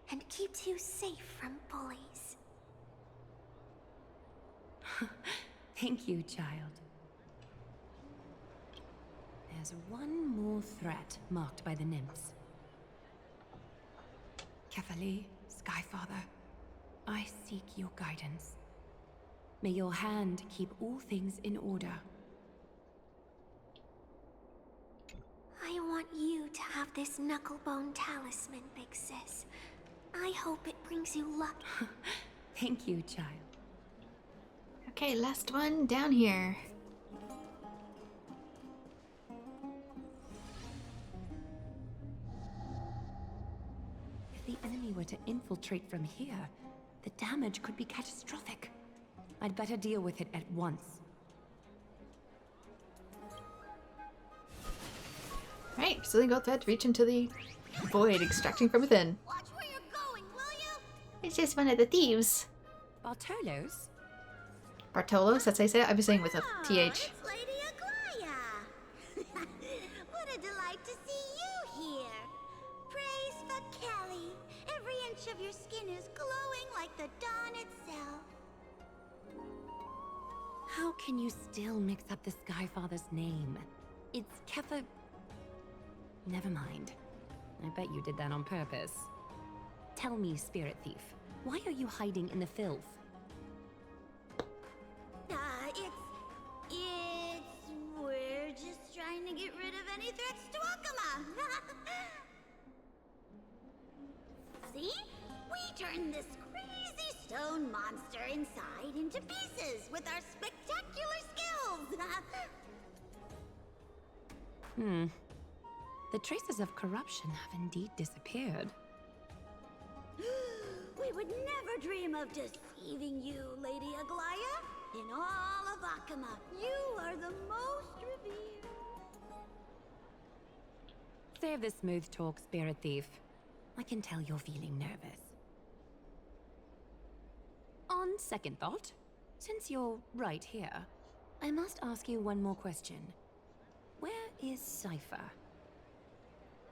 and keeps you safe from bullies. Thank you, child. There's one more threat marked by the nymphs. Kefali, Skyfather, I seek your guidance. May your hand keep all things in order. I want you to have this knucklebone talisman, big sis. I hope it brings you luck. Thank you, child. Okay, last one down here. If the enemy were to infiltrate from here, the damage could be catastrophic. I'd better deal with it at once. Stealing gold thread to reach into the void, extracting from within. Watch where you're going, will you? It's just one of the thieves. Bartolos? Bartolos, that's how I say it? I was saying with a TH. It's Lady Aglaya. What a delight to see you here. Praise for Kelly. Every inch of your skin is glowing like the dawn itself. How can you still mix up the Skyfather's name? It's Kefa... Never mind. I bet you did that on purpose. Tell me, Spirit Thief, why are you hiding in the filth? We're just trying to get rid of any threats to Akuma. See? We turned this crazy stone monster inside into pieces with our spectacular skills. The traces of corruption have indeed disappeared. We would never dream of deceiving you, Lady Aglaya. In all of Akuma, you are the most revered. Save the smooth talk, Spirit Thief. I can tell you're feeling nervous. On second thought, since you're right here, I must ask you one more question. Where is Cypher?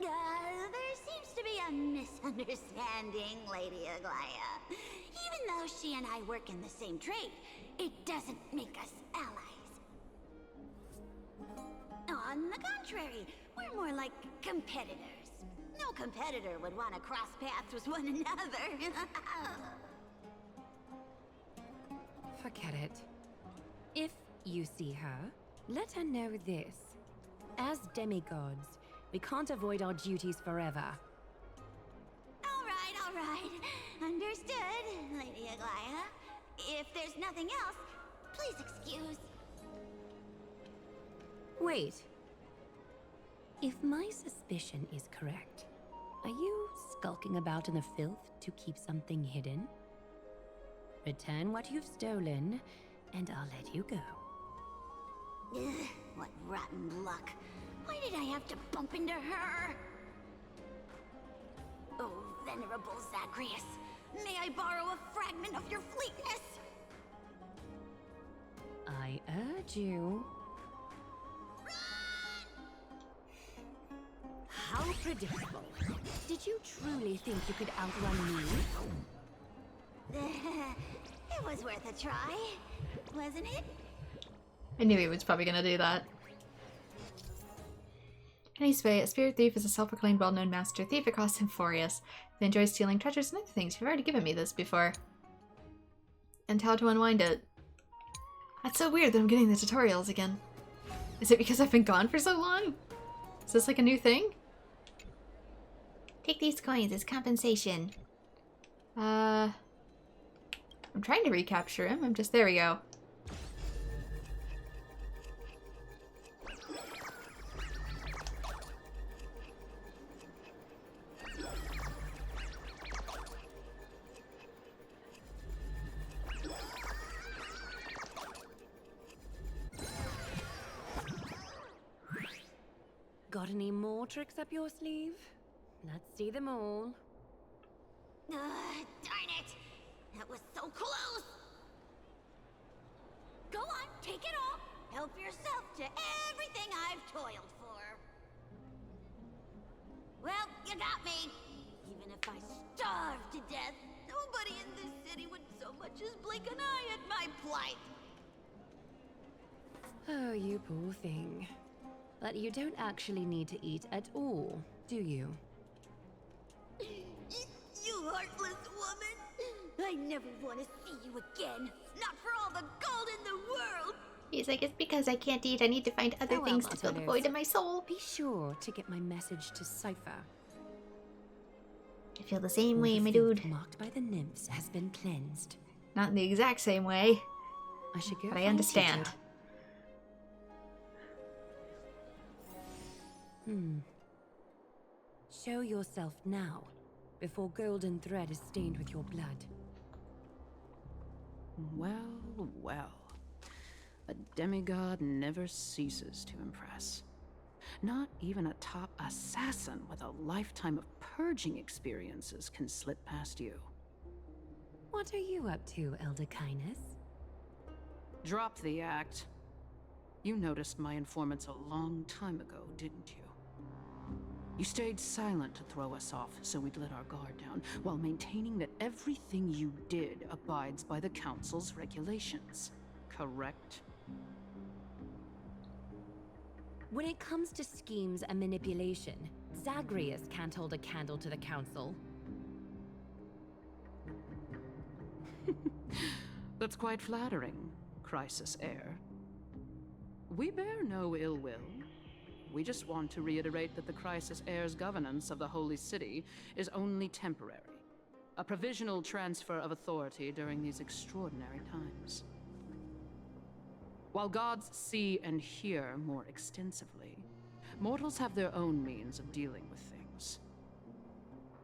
There seems to be a misunderstanding, Lady Aglaya. Even though she and I work in the same trade, it doesn't make us allies. On the contrary, we're more like competitors. No competitor would want to cross paths with one another. Forget it. If you see her, let her know this. As demigods, we can't avoid our duties forever. All right. Understood, Lady Aglaya. If there's nothing else, please excuse. Wait. If my suspicion is correct, are you skulking about in the filth to keep something hidden? Return what you've stolen, and I'll let you go. Ugh, what rotten luck. Why did I have to bump into her? Oh, venerable Zagreus, may I borrow a fragment of your fleetness? I urge you. How predictable. Did you truly think you could outrun me? It was worth a try, wasn't it? I knew he was probably gonna do that. Anyway, a spirit thief is a self-proclaimed well-known master thief across Symphorius. They enjoy stealing treasures and other things. You've already given me this before. And how to unwind it. That's so weird that I'm getting the tutorials again. Is it because I've been gone for so long? Is this like a new thing? Take these coins as compensation. I'm trying to recapture him. There we go. Got any more tricks up your sleeve? Let's see them all. Darn it! That was so close! Go on, take it all! Help yourself to everything I've toiled for! Well, you got me! Even if I starve to death, nobody in this city would so much as blink an eye at my plight! Oh, you poor thing. But you don't actually need to eat at all, do you? You heartless woman! I never want to see you again! Not for all the gold in the world! He's like, it's because I can't eat. I need to find other things to fill the void in my soul. Be sure to get my message to Cypher. I feel the same All way, the my filth dude. marked by the nymphs has been cleansed. Not in the exact same way. I should go. But I find understand. Tito. Show yourself now, before golden thread is stained with your blood. Well. A demigod never ceases to impress. Not even a top assassin with a lifetime of purging experiences can slip past you. What are you up to, Elder Kindness? Drop the act. You noticed my informants a long time ago, didn't you? You stayed silent to throw us off so we'd let our guard down, while maintaining that everything you did abides by the Council's regulations. Correct? When it comes to schemes and manipulation, Zagreus can't hold a candle to the Council. That's quite flattering, Crisis Heir. We bear no ill will. We just want to reiterate that the Crisis Heir's governance of the Holy City is only temporary. A provisional transfer of authority during these extraordinary times. While gods see and hear more extensively, mortals have their own means of dealing with things.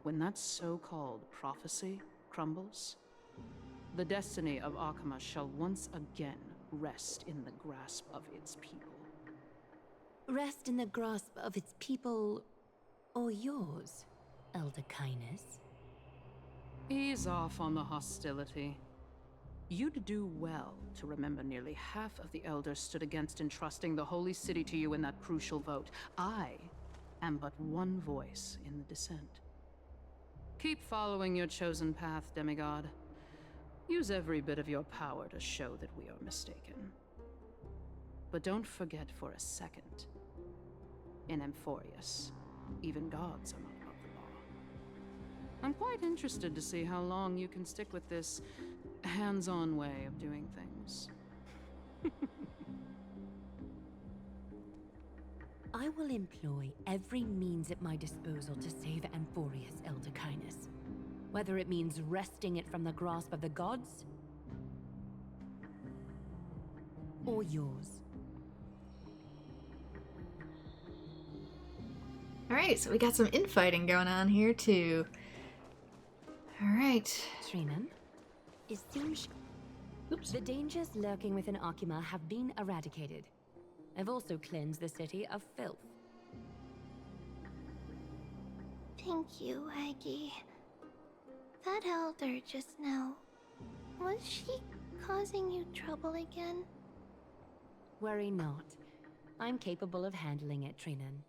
When that so-called prophecy crumbles, the destiny of Akama shall once again rest in the grasp of its people. Rest in the grasp of its people, or yours, Elder Kindness? Ease off on the hostility. You'd do well to remember nearly half of the elders stood against entrusting the Holy City to you in that crucial vote. I am but one voice in the dissent. Keep following your chosen path, demigod. Use every bit of your power to show that we are mistaken. But don't forget for a second, in Amphorius, even gods are not above the law. I'm quite interested to see how long you can stick with this hands-on way of doing things. I will employ every means at my disposal to save Amphorius, Elder Kindness. Whether it means wresting it from the grasp of the gods, or yours. Alright, so we got some infighting going on here, too. Alright. Trinan, it seems the dangers lurking within Akima have been eradicated. I've also cleansed the city of filth. Thank you, Aggie. That elder just now, was she causing you trouble again? Worry not. I'm capable of handling it, Trinan.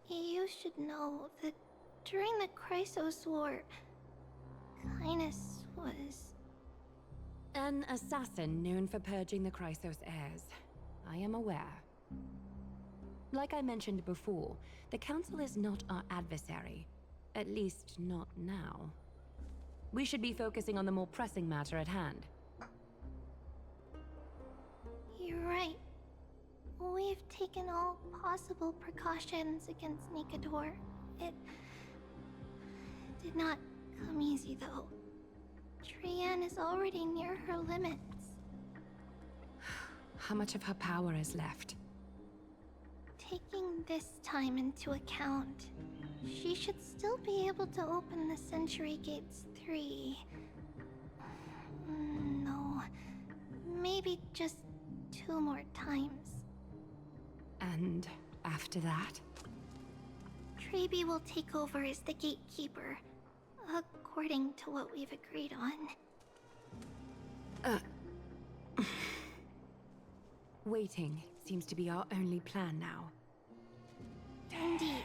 You should know that during the Chrysos War, Kindness was... An assassin known for purging the Chrysos heirs. I am aware. Like I mentioned before, the Council is not our adversary. At least, not now. We should be focusing on the more pressing matter at hand. You're right. We've taken all possible precautions against Nikador. It did not come easy, though. Trian is already near her limits. How much of her power is left? Taking this time into account, she should still be able to open the Century Gates 3. No, maybe just 2 more times. And after that? Trebi will take over as the gatekeeper, according to what we've agreed on. Waiting seems to be our only plan now. Indeed.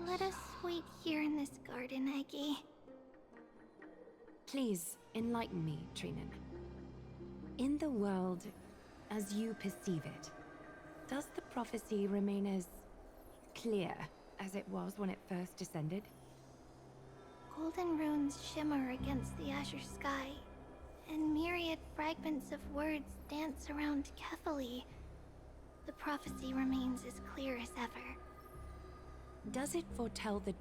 Let us wait here in this garden, Aggie. Please, enlighten me, Trinan. In the world, as you perceive it, does the prophecy remain as clear as it was when it first descended? Golden runes shimmer against the azure sky, and myriad fragments of words dance around Kefali. The prophecy remains as clear as ever. Does it foretell the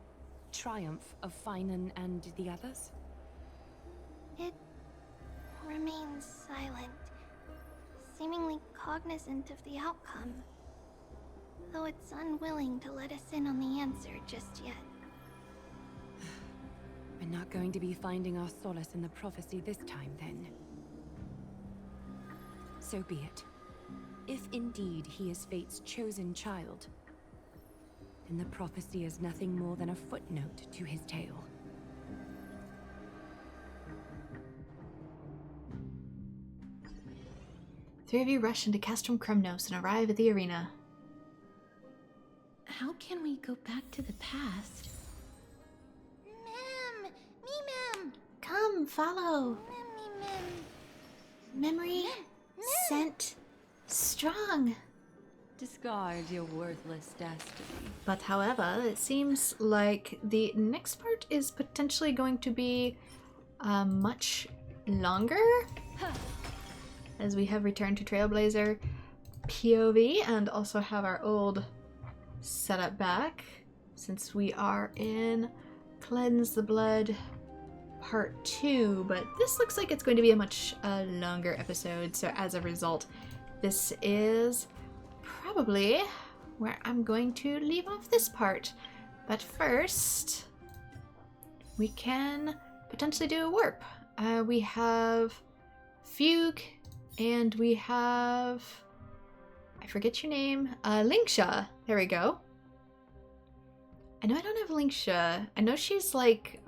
triumph of Finan and the others? It remains silent, seemingly cognizant of the outcome, though it's unwilling to let us in on the answer just yet. We're not going to be finding our solace in the prophecy this time, then. So be it. If indeed he is fate's chosen child, then the prophecy is nothing more than a footnote to his tale. Three of you rush into Castrum Kremnos and arrive at the arena. How can we go back to the past? Mem! Me, mem! Come, follow. Memory, scent, strong. Discard your worthless destiny. But however, it seems like the next part is potentially going to be much longer. As we have returned to Trailblazer POV and also have our old setup back, since we are in Cleanse the Blood Part 2, but this looks like it's going to be a much longer episode, so as a result, this is probably where I'm going to leave off this part. But first, we can potentially do a warp. We have Fugue, and we have, I forget your name, Linksha. There we go. I know I don't have Linksha. I know she's like,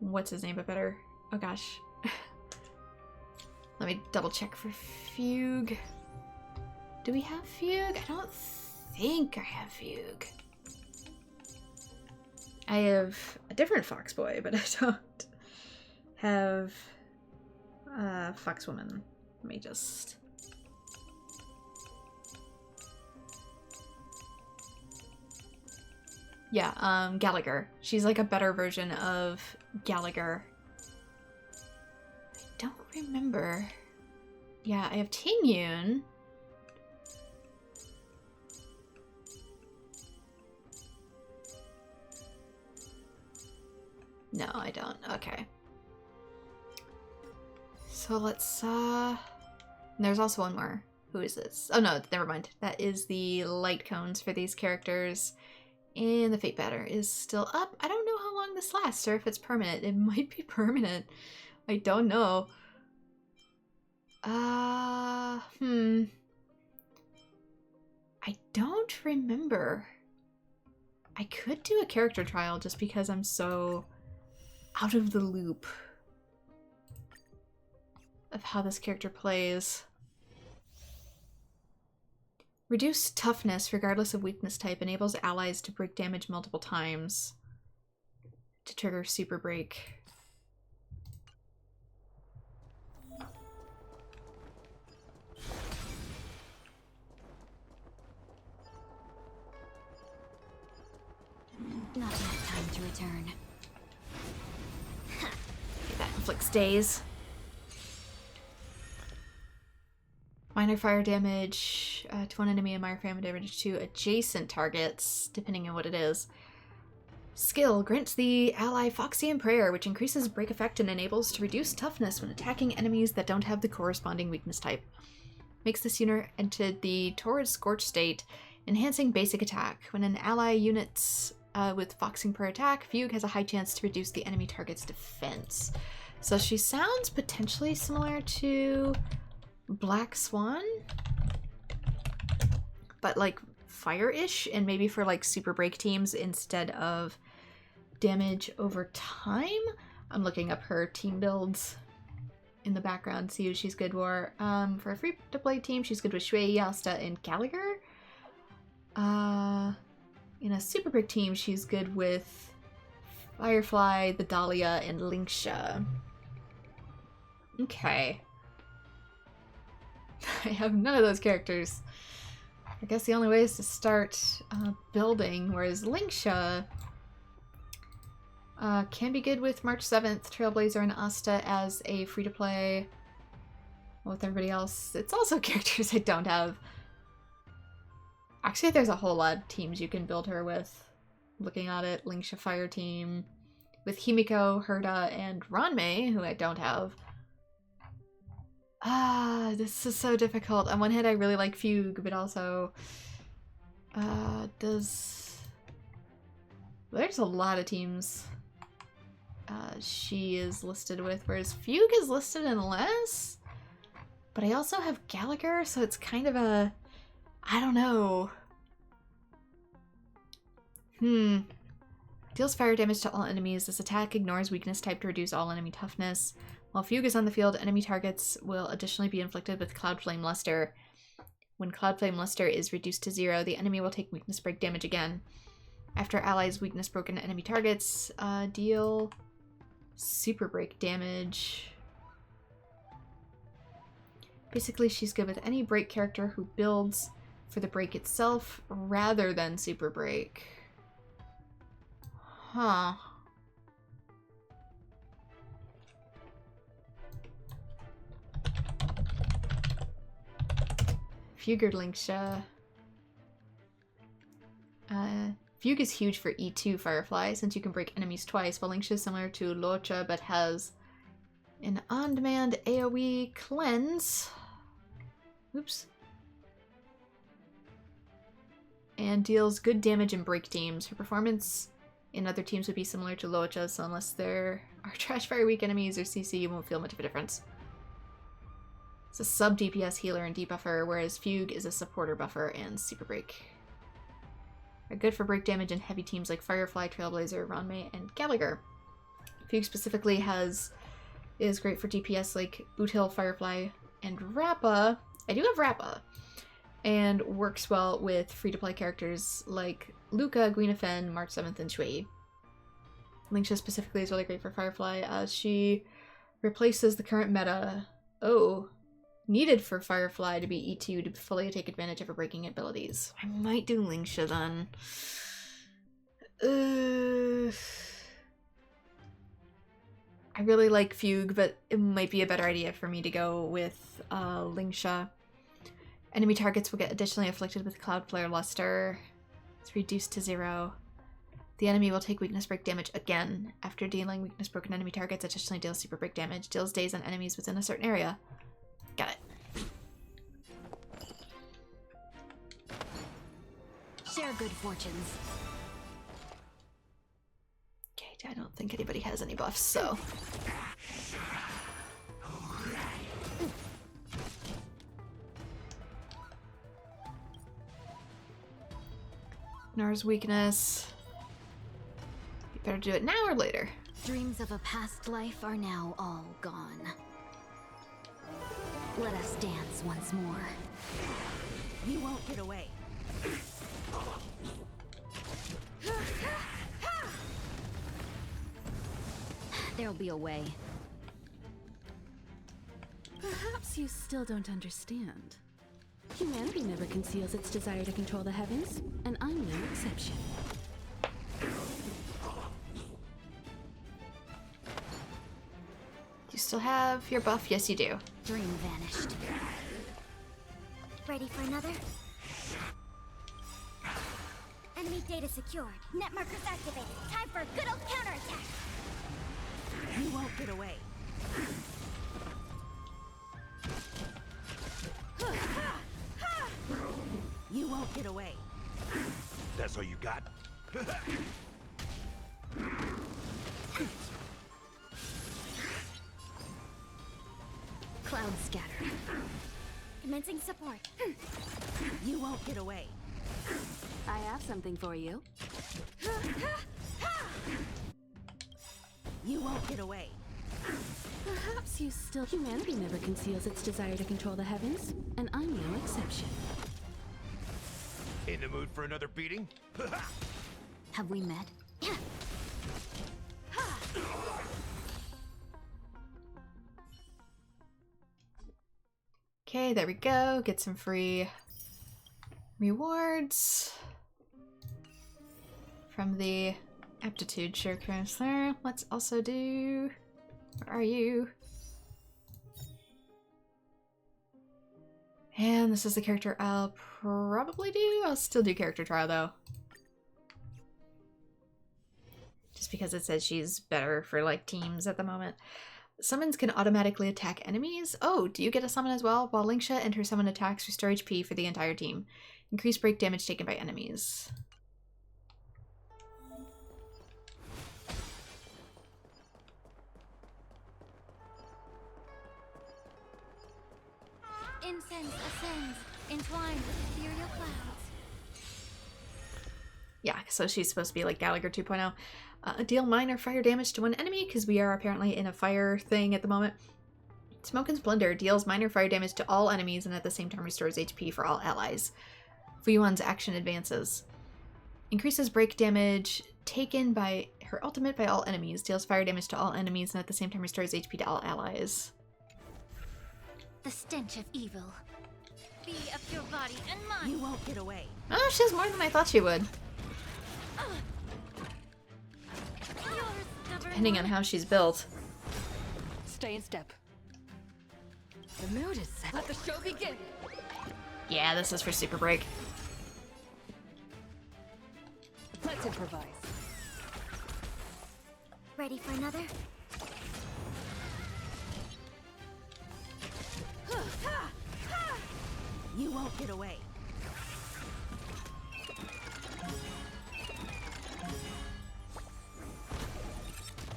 what's his name but better? Oh gosh. Let me double check for Fugue. Do we have Fugue? I don't think I have Fugue. I have a different Foxboy, but I don't have Foxwoman. Let me just... Yeah, Gallagher. She's like a better version of Gallagher. I don't remember. Yeah, I have Tingyun. No, I don't. Okay. So let's, there's also one more. Who is this? Oh no, never mind. That is the light cones for these characters. And the fate banner is still up. I don't know how long this lasts or if it's permanent. It might be permanent. I don't know. I don't remember. I could do a character trial just because I'm so out of the loop of how this character plays. Reduced toughness regardless of weakness type enables allies to break damage multiple times to trigger super break. Not enough time to return. Okay, that inflicts daze. Minor fire damage to one enemy and minor fire damage to adjacent targets, depending on what it is. Skill grants the ally Foxian Prayer, which increases break effect and enables to reduce toughness when attacking enemies that don't have the corresponding weakness type. Makes this unit enter the Torrid Scorch state, enhancing basic attack. When an ally units with Foxing Prayer attack, Fugue has a high chance to reduce the enemy target's defense. So she sounds potentially similar to Black Swan, but like fire-ish, and maybe for like super break teams instead of damage over time. I'm looking up her team builds in the background, see who she's good for. For a free-to-play team, she's good with Shui, Yasta, and Gallagher. In a super break team, she's good with Firefly, the Dahlia, and Linksha. Okay. I have none of those characters. I guess the only way is to start building, whereas Linksha can be good with March 7th, Trailblazer, and Asta as a free-to-play. With everybody else, it's also characters I don't have. Actually, there's a whole lot of teams you can build her with. Looking at it, Linksha Fire Team, with Himiko, Herda, and Ranmei, who I don't have. This is so difficult. On one hand, I really like Fugue, but also, there's a lot of teams she is listed with, whereas Fugue is listed in less? But I also have Gallagher, so it's kind of a... I don't know. Deals fire damage to all enemies. This attack ignores weakness type to reduce all enemy toughness. While Fugue is on the field, enemy targets will additionally be inflicted with Cloud Flame Luster. When Cloud Flame Luster is reduced to 0, the enemy will take weakness break damage again. After allies weakness broken enemy targets, deal super break damage. Basically, she's good with any break character who builds for the break itself rather than super break. Huh. Fugue or Linksha. Fugue is huge for E2 Firefly, since you can break enemies twice, while Linksha is similar to Locha, but has an on-demand AoE cleanse. Oops. And deals good damage in break teams. Her performance in other teams would be similar to Locha's, so unless there are trash fire weak enemies or CC, you won't feel much of a difference. It's a sub DPS healer and debuffer, whereas Fugue is a supporter buffer and super break. Are good for break damage in heavy teams like Firefly, Trailblazer, Ranmei, and Gallagher. Fugue specifically is great for DPS like Boothill, Firefly, and Rappa. I do have Rappa. And works well with free-to-play characters like Luca, Gwynefen, March 7th, and Shui. Linksha specifically is really great for Firefly as she replaces the current meta. Needed for Firefly to be E2 to fully take advantage of her breaking abilities. I might do Linksha then. I really like Fugue, but it might be a better idea for me to go with Linksha. Enemy targets will get additionally afflicted with Cloud Flare Luster. It's reduced to 0. The enemy will take weakness break damage again. After dealing weakness broken enemy targets, additionally deals super break damage. Deals daze on enemies within a certain area. Got it. Share good fortunes. Okay, I don't think anybody has any buffs, so... Nar's weakness. You better do it now or later. Dreams of a past life are now all gone. Let us dance once more. You won't get away. There'll be a way. Perhaps you still don't understand. Humanity never conceals its desire to control the heavens, and I'm no exception. You still have your buff? Yes, you do. Dream vanished. Ready for another? Enemy data secured. Net markers activated. Time for a good old counterattack. You won't get away. You won't get away. That's all you got? Cloud scatter. Commencing support. You won't get away. I have something for you. You won't get away. Perhaps you still... Humanity never conceals its desire to control the heavens, and I'm no exception. In the mood for another beating? Have we met? Okay, there we go. Get some free rewards from the aptitude share counselor. Let's also do... Where are you? And this is the character I'll probably do. I'll still do character trial though. Just because it says she's better for like teams at the moment. Summons can automatically attack enemies. Oh, do you get a summon as well? While Linksha and her summon attacks, restore HP for the entire team. Increase break damage taken by enemies. Incense ascends, entwined with ethereal clouds. Yeah, so she's supposed to be like Gallagher 2.0. Deal minor fire damage to one enemy, because we are apparently in a fire thing at the moment. Smoke and Splendor deals minor fire damage to all enemies and at the same time restores HP for all allies. Fuyuan's action advances. Increases break damage taken by her ultimate by all enemies. Deals fire damage to all enemies and at the same time restores HP to all allies. The stench of evil. Be of your body and mind. You won't get away. Oh, she has more than I thought she would. Depending on how she's built. Stay in step. The mood is set. Let the show begin. Yeah, this is for Super Break. Let's improvise. Ready for another? You won't get away.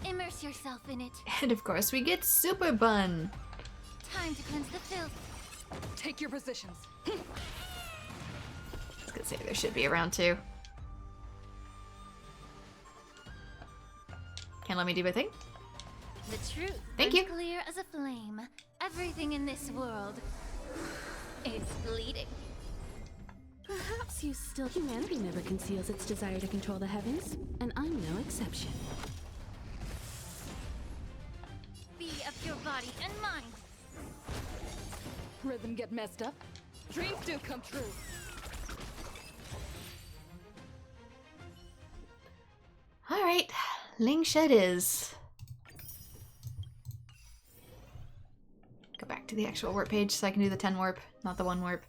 Immerse yourself in it. And of course we get Super Bun. Time to cleanse the filth. Take your positions. I was gonna say there should be a round 2. Can't let me do my thing? The truth Thank burns you. clear as a flame. Everything in this world is bleeding. Perhaps you still... Humanity never conceals its desire to control the heavens, and I'm no exception. Be of your body and mind. Rhythm get messed up. Dreams do come true. Alright, Lingshed is. Go back to the actual warp page so I can do the 10 warp, not the 1 warp.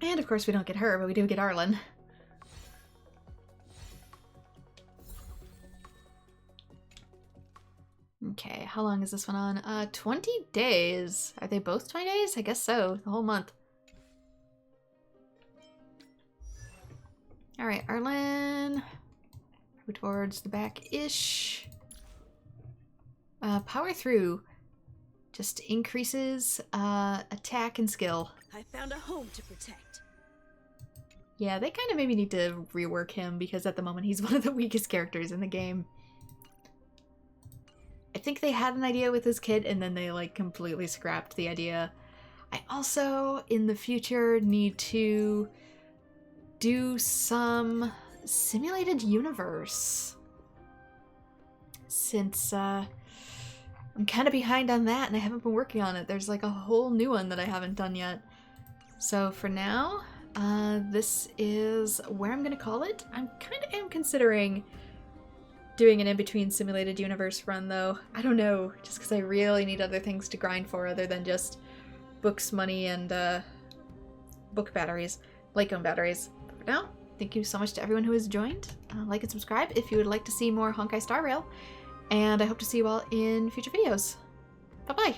And of course we don't get her, but we do get Arlen. Okay, how long is this one on? 20 days. Are they both 20 days? I guess so, the whole month. Alright, Arlen. Move towards the back-ish. Power through. Just increases attack and skill. I found a home to protect. Yeah, they kind of maybe need to rework him because at the moment he's one of the weakest characters in the game. I think they had an idea with his kit and then they like completely scrapped the idea. I also, in the future, need to do some simulated universe. Since I'm kind of behind on that and I haven't been working on it. There's like a whole new one that I haven't done yet. So for now, this is where I'm gonna call it. I'm kind of considering doing an in-between simulated universe run though. I don't know, just because I really need other things to grind for other than just books, money, and book batteries, Lake-owned batteries. But for now, thank you so much to everyone who has joined. Like and subscribe if you would like to see more Honkai Star Rail. And I hope to see you all in future videos. Bye-bye!